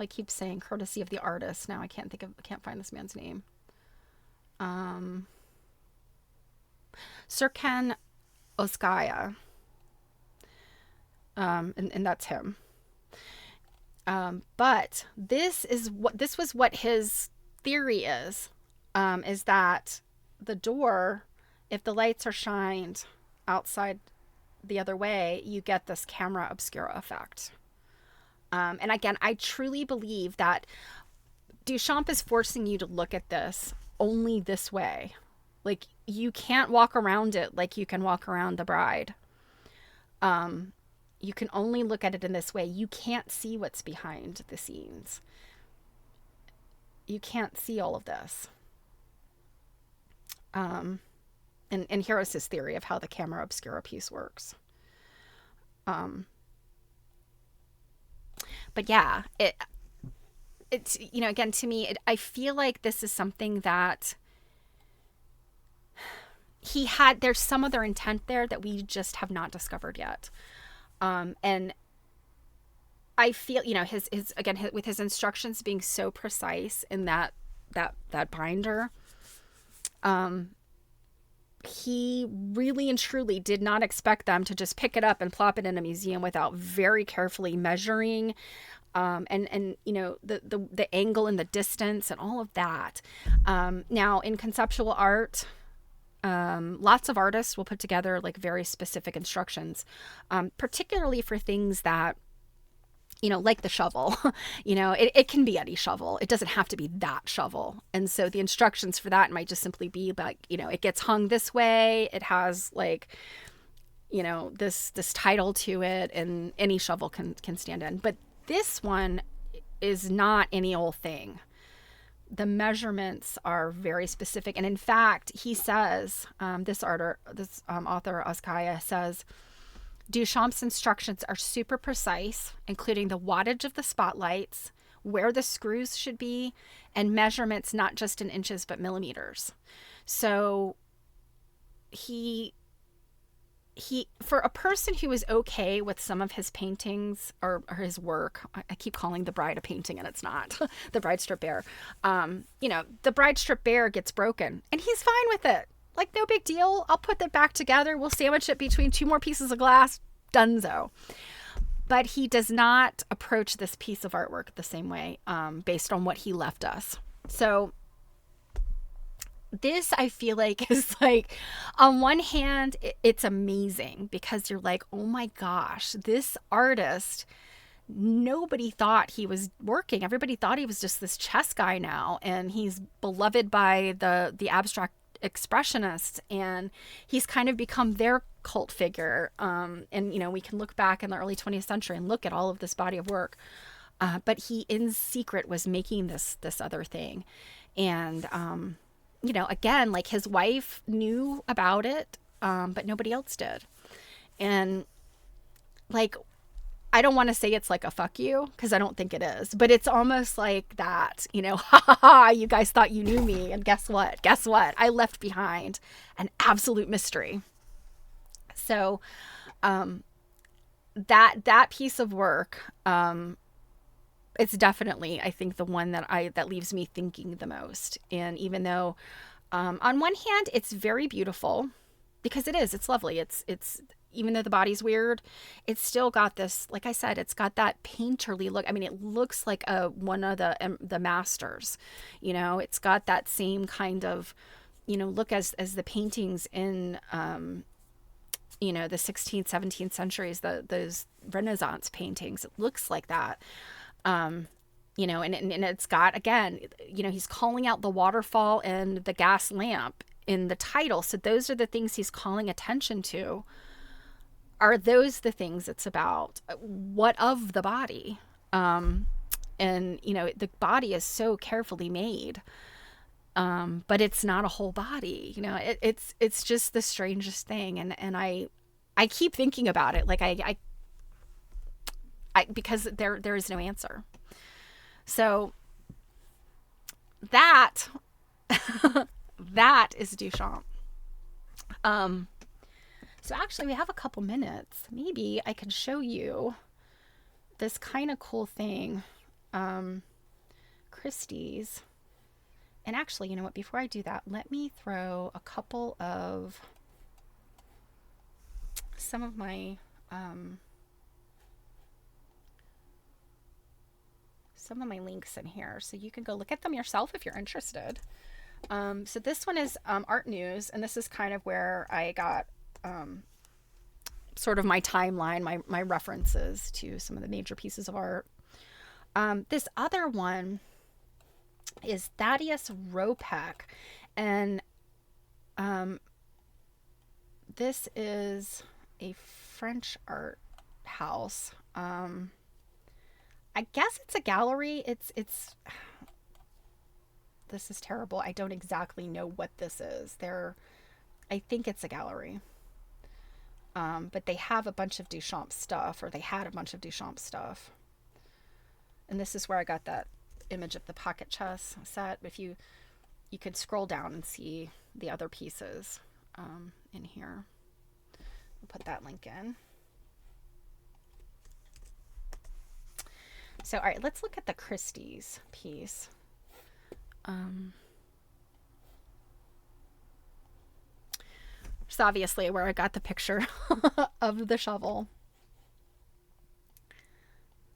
Keep saying courtesy of the artist. Now I can't find this man's name. Serkan Oskaya. And that's him. But this was what his theory is that the door, if the lights are shined outside the other way, you get this camera obscura effect. And again, I truly believe that Duchamp is forcing you to look at this only this way. You can't walk around it like you can walk around the bride. You can only look at it in this way. You can't see what's behind the scenes. You can't see all of this. And here is his theory of how the camera obscura piece works. But yeah, it's, again, to me, I feel like this is something that there's some other intent there that we just have not discovered yet. And I feel, his again, with his instructions being so precise in that binder, he really and truly did not expect them to just pick it up and plop it in a museum without very carefully measuring, and the angle and the distance and all of that. Now in conceptual art, lots of artists will put together like very specific instructions, particularly for things that, like the shovel. It can be any shovel. It doesn't have to be that shovel. And so the instructions for that might just simply be like, it gets hung this way. It has like, this title to it, and any shovel can stand in. But this one is not any old thing. The measurements are very specific. And in fact, he says, this author, Oskaya, says, Duchamp's instructions are super precise, including the wattage of the spotlights, where the screws should be, and measurements not just in inches but millimeters. So he for a person who is okay with some of his paintings or his work, I keep calling The Bride a painting and it's not. The Bride Strip Bare. The Bride Strip Bare gets broken and he's fine with it. Like, no big deal. I'll put that back together. We'll sandwich it between two more pieces of glass. Dunzo. But he does not approach this piece of artwork the same way, based on what he left us. So this, I feel like, is like, on one hand, it's amazing because you're like, oh my gosh, this artist, nobody thought he was working. Everybody thought he was just this chess guy now, and he's beloved by the abstract expressionists, and he's kind of become their cult figure. And we can look back in the early 20th century and look at all of this body of work, but he in secret was making this other thing. And again, like, his wife knew about it, but nobody else did. And like, I don't want to say it's like a fuck you, because I don't think it is, but it's almost like that, ha ha ha, you guys thought you knew me, and guess what? I left behind an absolute mystery. So that piece of work, it's definitely, I think, the one that leaves me thinking the most. And even though on one hand it's very beautiful, because it's lovely, it's even though the body's weird, it's still got this, like I said, it's got that painterly look. I mean, it looks like one of the masters. It's got that same kind of, look as the paintings in, the 16th, 17th centuries, those Renaissance paintings. It looks like that. And it's got, again, he's calling out the waterfall and the gas lamp in the title. So those are the things he's calling attention to. Are those the things it's about? What of the body? And, the body is so carefully made, but it's not a whole body. It's just the strangest thing. And I keep thinking about it. Like I because there is no answer. So that is Duchamp. So actually, we have a couple minutes. Maybe I can show you this kind of cool thing, Christie's. And actually, you know what? Before I do that, let me throw a couple of some of my links in here, so you can go look at them yourself if you're interested. So this one is Art News, and this is kind of where I got sort of my timeline, my references to some of the major pieces of art. This other one is Thaddeus Ropek, and this is a French art house. I guess it's a gallery. It's this is terrible. I don't exactly know what this is. I think it's a gallery. But they have a bunch of Duchamp stuff, or they had a bunch of Duchamp stuff. And this is where I got that image of the pocket chess set. If you could scroll down and see the other pieces in here. I'll put that link in. So, all right, let's look at the Christie's piece. It's obviously where I got the picture of the shovel.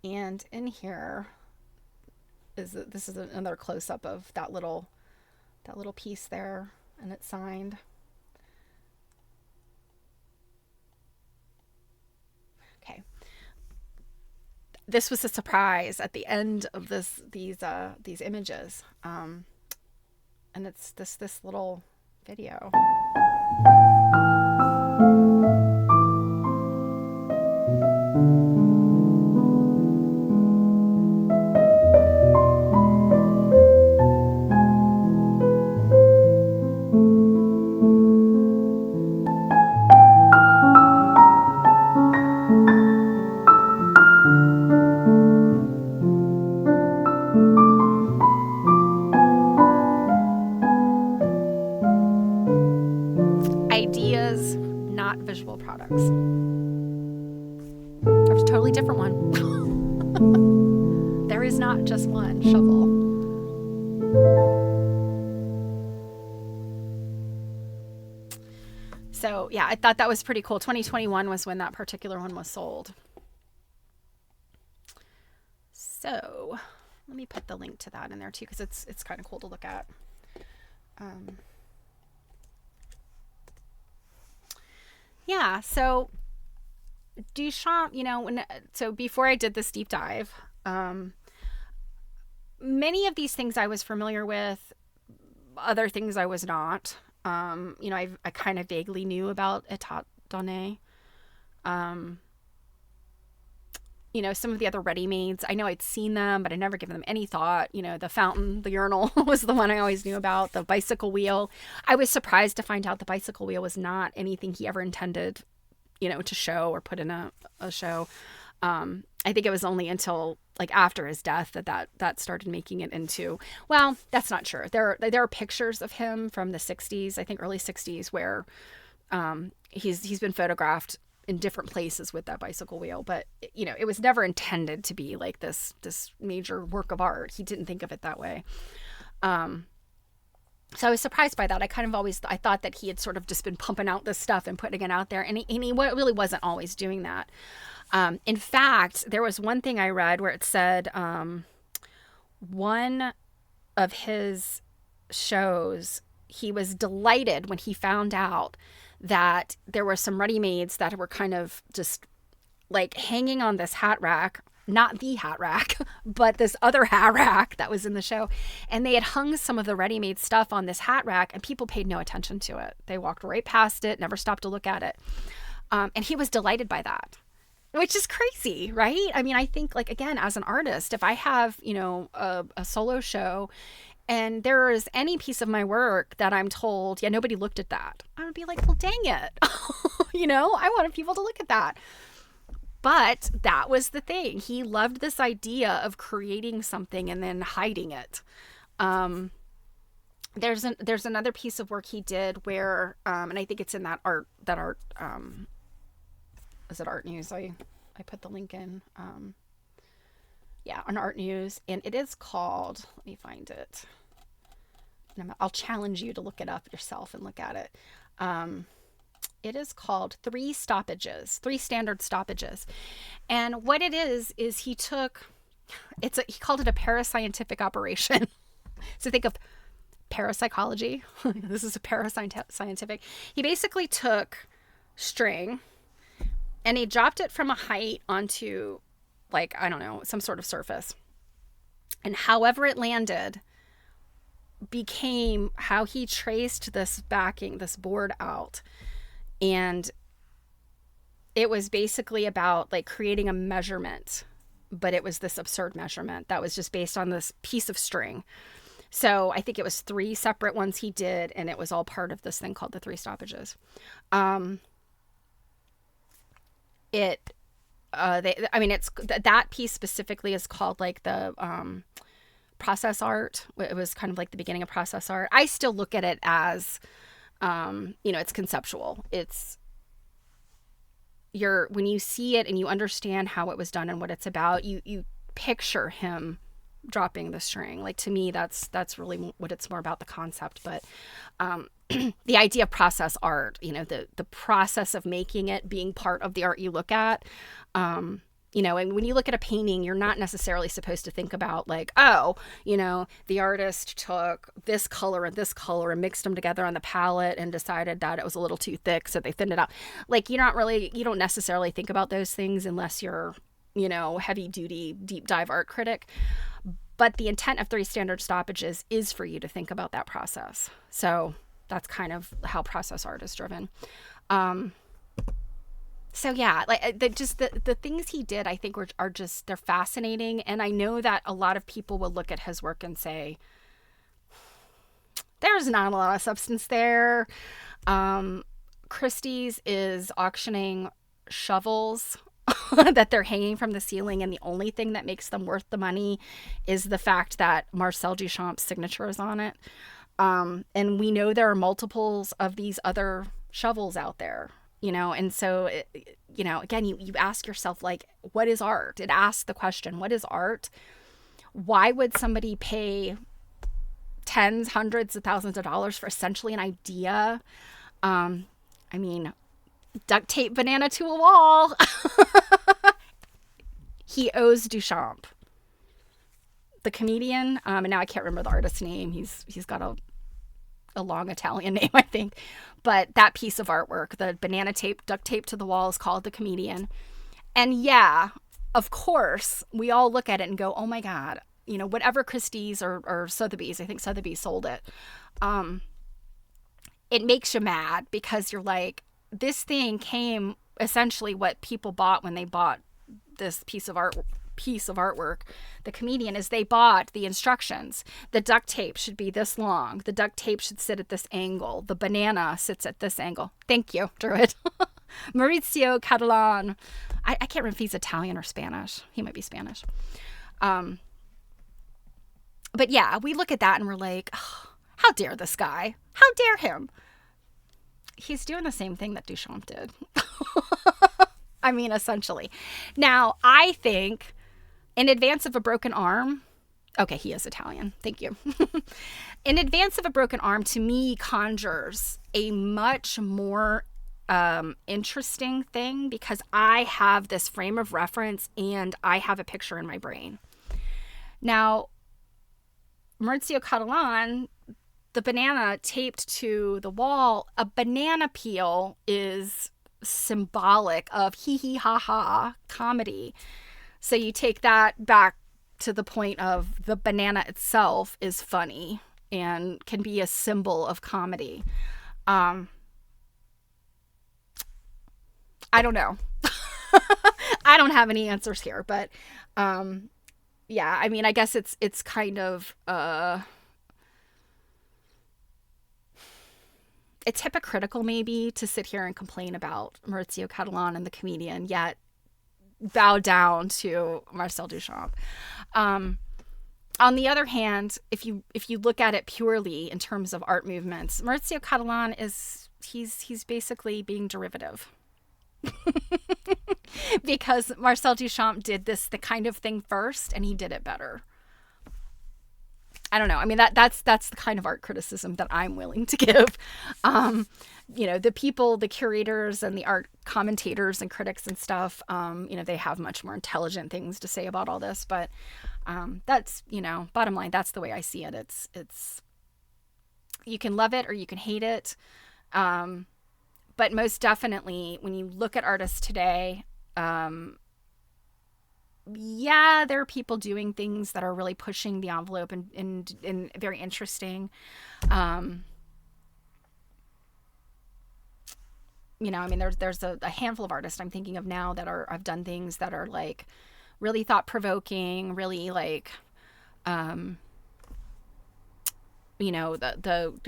And in here this is another close up of that little piece there, and it's signed. Okay. This was a surprise at the end of these images. And it's this little video. Ideas, not visual products. There's a totally different one. There is not just one shovel. So yeah, I thought that was pretty cool. 2021 was when that particular one was sold. So let me put the link to that in there too, because it's kind of cool to look at. Yeah, so Duchamp, so before I did this deep dive, many of these things I was familiar with, other things I was not. I kind of vaguely knew about État Donné. Some of the other ready-mades, I know I'd seen them, but I never given them any thought. The fountain, the urinal was the one I always knew about. The bicycle wheel. I was surprised to find out the bicycle wheel was not anything he ever intended, to show or put in a show. I think it was only until after his death that started making it into, well, that's not true. There are pictures of him from the 60s, I think early 60s, where he's been photographed in different places with that bicycle wheel, but it was never intended to be like this major work of art. He didn't think of it that way. So I was surprised by that. I thought that he had sort of just been pumping out this stuff and putting it out there, and he really wasn't always doing that. In fact, there was one thing I read where it said one of his shows, he was delighted when he found out that there were some ready-mades that were kind of just hanging on this hat rack, not the hat rack, but this other hat rack that was in the show. And they had hung some of the ready-made stuff on this hat rack, and people paid no attention to it. They walked right past it, never stopped to look at it. And he was delighted by that, which is crazy, right? I mean, I think again, as an artist, if I have, a solo show and there is any piece of my work that I'm told, yeah, nobody looked at that, I would be like, well, dang it. I wanted people to look at that. But that was the thing. He loved this idea of creating something and then hiding it. There's another piece of work he did where, and I think it's in that art, is it Art News? I put the link in. On Art News, and it is called, let me find it. I'll challenge you to look it up yourself and look at it. It is called Three Standard Stoppages. And what it is he called it a parascientific operation. So think of parapsychology. This is a parascientific. He basically took string and he dropped it from a height onto I don't know, some sort of surface. And however it landed became how he traced this backing, this board out. And it was basically about creating a measurement, but it was this absurd measurement that was just based on this piece of string. So I think it was 3 separate ones he did, and it was all part of this thing called the Three Stoppages. It's that piece specifically is called the process art. It was kind of the beginning of process art. I still look at it as, it's conceptual. It's when you see it and you understand how it was done and what it's about, you picture him dropping the string. To me, that's really what it's more about, the concept. But the idea of process art, the process of making it being part of the art you look at, And when you look at a painting, you're not necessarily supposed to think about like, oh, the artist took this color and mixed them together on the palette and decided that it was a little too thick, so they thinned it out. Like, you don't necessarily think about those things unless you're, heavy duty, deep dive art critic. But the intent of 3 standard stoppages is for you to think about that process. So that's kind of how process art is driven. So yeah, like the things he did, I think are just, they're fascinating. And I know that a lot of people will look at his work and say, there's not a lot of substance there. Christie's is auctioning shovels that they're hanging from the ceiling, and the only thing that makes them worth the money is the fact that Marcel Duchamp's signature is on it. And we know there are multiples of these other shovels out there. And so, again, you ask yourself, like, what is art? It asks the question, what is art? Why would somebody pay tens, hundreds of thousands of dollars for essentially an idea? Duct tape banana to a wall. He owes Duchamp, the comedian. And now I can't remember the artist's name. He's got a long Italian name, I think. But that piece of artwork, the banana tape, duct tape to the wall, is called The Comedian. And yeah, of course, we all look at it and go, oh my God, whatever Christie's or Sotheby's, I think Sotheby's sold it. It makes you mad because you're like, this thing came essentially what people bought when they bought this piece of artwork, The Comedian, is they bought the instructions. The duct tape should be this long. The duct tape should sit at this angle. The banana sits at this angle. Thank you, Druid. Maurizio Catalan. I can't remember if he's Italian or Spanish. He might be Spanish. But yeah, we look at that and we're like, oh, how dare this guy? How dare him? He's doing the same thing that Duchamp did. Essentially. Now, I think In Advance of a Broken Arm, okay, he is Italian. Thank you. In Advance of a Broken Arm, to me, conjures a much more interesting thing because I have this frame of reference and I have a picture in my brain. Now, Maurizio Catalan, the banana taped to the wall, a banana peel is symbolic of hee hee ha ha comedy. So you take that back to the point of the banana itself is funny and can be a symbol of comedy. I don't know. I don't have any answers here, but yeah, I guess it's kind of it's hypocritical maybe to sit here and complain about Maurizio Catalan and The Comedian, yet bow down to Marcel Duchamp. On the other hand, if you look at it purely in terms of art movements, Maurizio Catalan he's basically being derivative. Because Marcel Duchamp did the kind of thing first and he did it better. I don't know. That's the kind of art criticism that I'm willing to give. The people, the curators and the art commentators and critics and stuff, they have much more intelligent things to say about all this. But that's, bottom line, that's the way I see it. It's you can love it or you can hate it. But most definitely, when you look at artists today, yeah, there are people doing things that are really pushing the envelope and very interesting. There's a handful of artists I'm thinking of now that have done things that are like really thought provoking, really like, the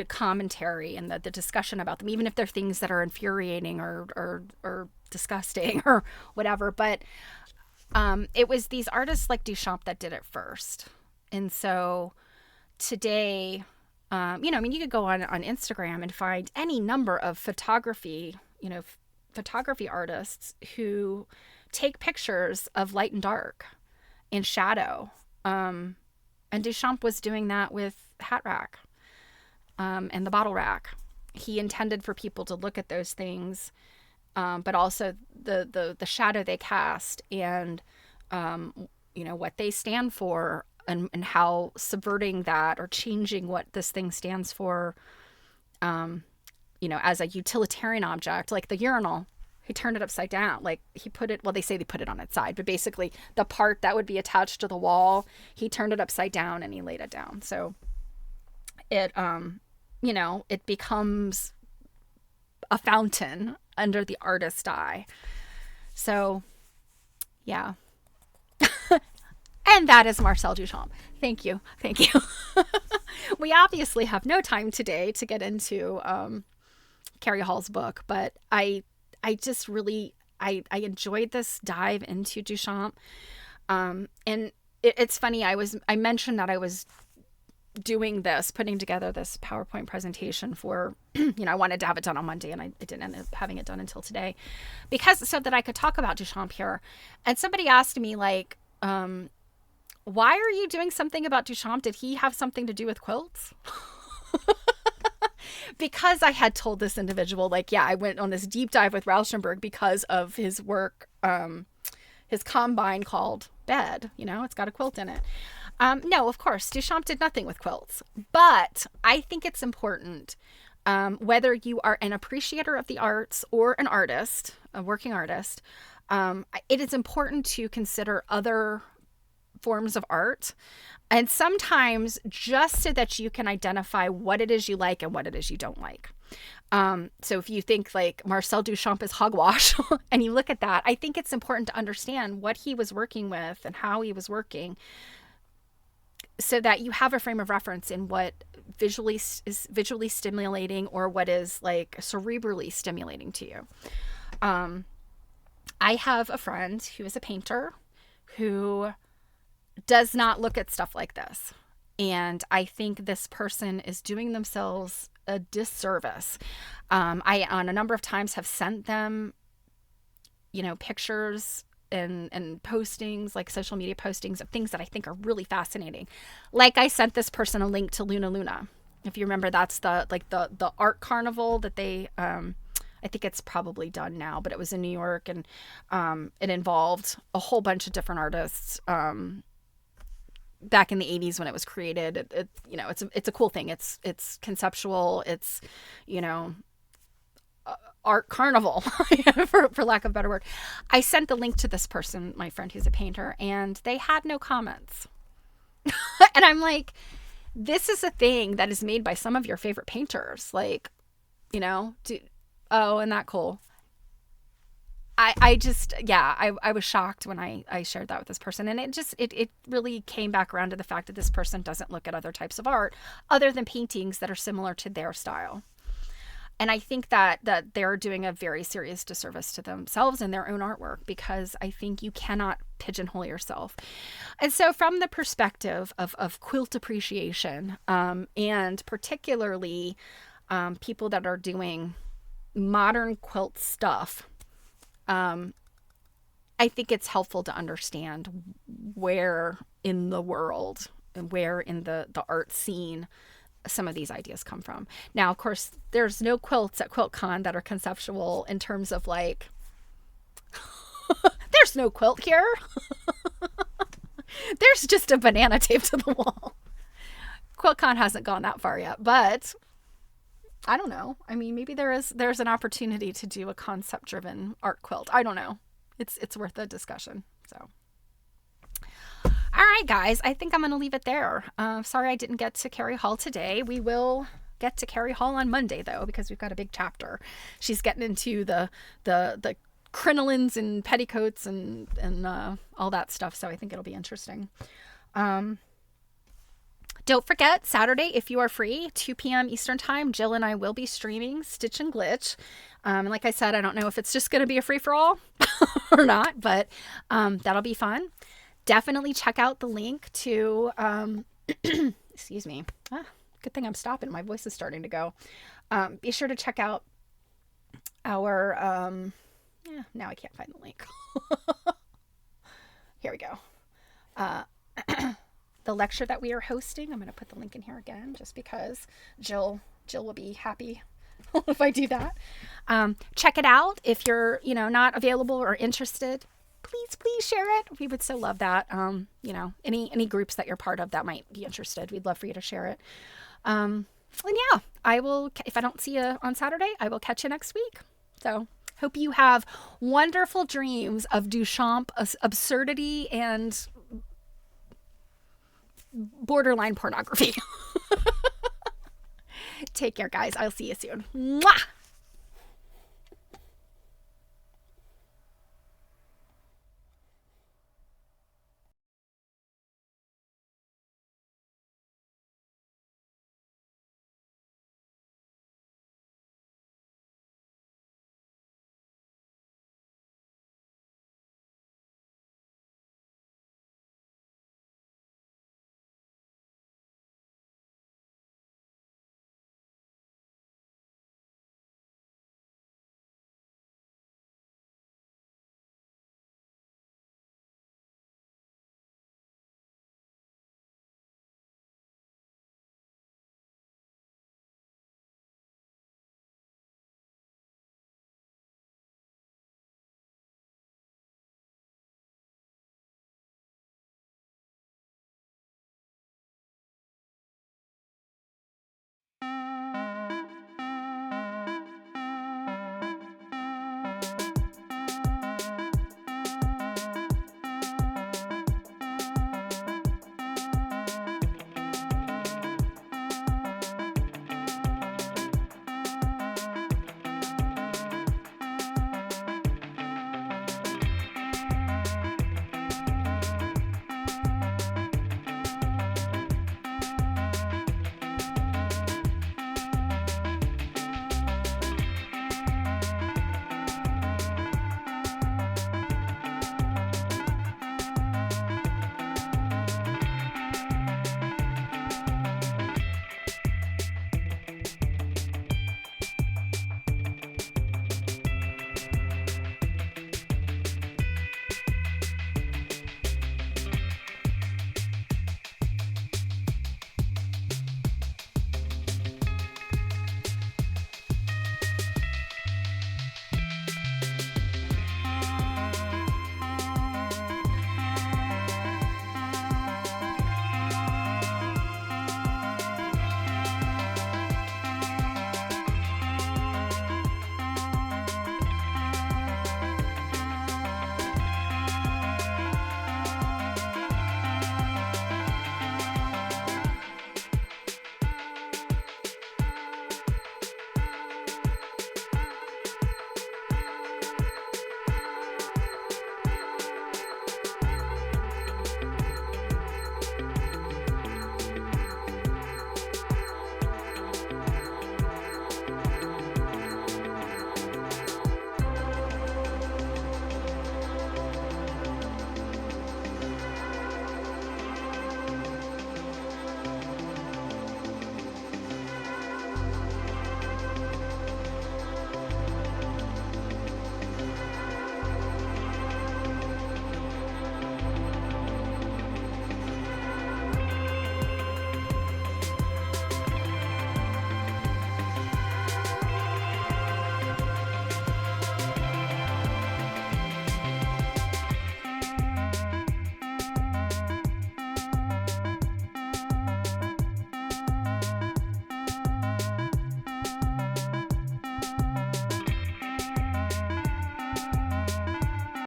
commentary and the discussion about them, even if they're things that are infuriating or disgusting or whatever. But it was these artists like Duchamp that did it first. And so today, you could go on Instagram and find any number of photography artists who take pictures of light and dark and shadow. And Duchamp was doing that with Hat Rack and the Bottle Rack. He intended for people to look at those things but also the shadow they cast, and what they stand for, and how subverting that or changing what this thing stands for, as a utilitarian object, like the urinal. He turned it upside down. Like he put it, well, they say they put it on its side, but basically the part that would be attached to the wall, he turned it upside down and he laid it down. So it, it becomes a fountain under the artist's eye. So yeah. And that is Marcel Duchamp. Thank you. We obviously have no time today to get into Carrie Hall's book, but I just really, I enjoyed this dive into Duchamp. And it's funny, I mentioned that I was putting together this PowerPoint presentation for, I wanted to have it done on Monday, and I didn't end up having it done until today, so that I could talk about Duchamp here. And somebody asked me, like, why are you doing something about Duchamp? Did he have something to do with quilts? Because I had told this individual, like, yeah, I went on this deep dive with Rauschenberg because of his work, his combine called Bed. It's got a quilt in it. No, of course, Duchamp did nothing with quilts. But I think it's important, whether you are an appreciator of the arts or an artist, a working artist, it is important to consider other forms of art, and sometimes just so that you can identify what it is you like and what it is you don't like. So if you think like Marcel Duchamp is hogwash and you look at that, I think it's important to understand what he was working with and how he was working, so that you have a frame of reference in what is visually stimulating or what is like cerebrally stimulating to you. I have a friend who is a painter who does not look at stuff like this. And I think this person is doing themselves a disservice. I, on a number of times, have sent them, pictures and postings, like social media postings of things that I think are really fascinating. Like I sent this person a link to Luna Luna. If you remember, that's the art carnival that they, I think it's probably done now, but it was in New York, and it involved a whole bunch of different artists. Back in the 80s when it was created, it's a cool thing. It's conceptual. It's, art carnival, for lack of a better word. I sent the link to this person, my friend who's a painter, and they had no comments. And I'm like, this is a thing that is made by some of your favorite painters. Like, isn't that cool? I was shocked when I shared that with this person. And it really came back around to the fact that this person doesn't look at other types of art other than paintings that are similar to their style. And I think that they're doing a very serious disservice to themselves and their own artwork, because I think you cannot pigeonhole yourself. And so from the perspective of quilt appreciation, and particularly people that are doing modern quilt stuff, I think it's helpful to understand where in the world and where in the art scene some of these ideas come from. Now, of course, there's no quilts at QuiltCon that are conceptual in terms of like, there's no quilt here. There's just a banana taped to the wall. QuiltCon hasn't gone that far yet, but I don't know. I mean, maybe there's an opportunity to do a concept-driven art quilt. I don't know. It's worth a discussion. So, all right, guys, I think I'm going to leave it there. Sorry I didn't get to Carrie Hall today. We will get to Carrie Hall on Monday, though, because we've got a big chapter. She's getting into the crinolines and petticoats and all that stuff, so I think it'll be interesting. Don't forget, Saturday, if you are free, 2 p.m. Eastern Time, Jill and I will be streaming Stitch and Glitch. And like I said, I don't know if it's just going to be a free-for-all or not, but that'll be fun. Definitely check out the link to, excuse me. Good thing I'm stopping. My voice is starting to go. Be sure to check out our, now I can't find the link. Here we go. The lecture that we are hosting. I'm going to put the link in here again just because Jill will be happy if I do that. Check it out if you're, not available or interested. Please share it. We would so love that. Any groups that you're part of that might be interested, we'd love for you to share it. And yeah, I will. If I don't see you on Saturday, I will catch you next week. So hope you have wonderful dreams of Duchamp absurdity and borderline pornography. Take care, guys. I'll see you soon. Mwah!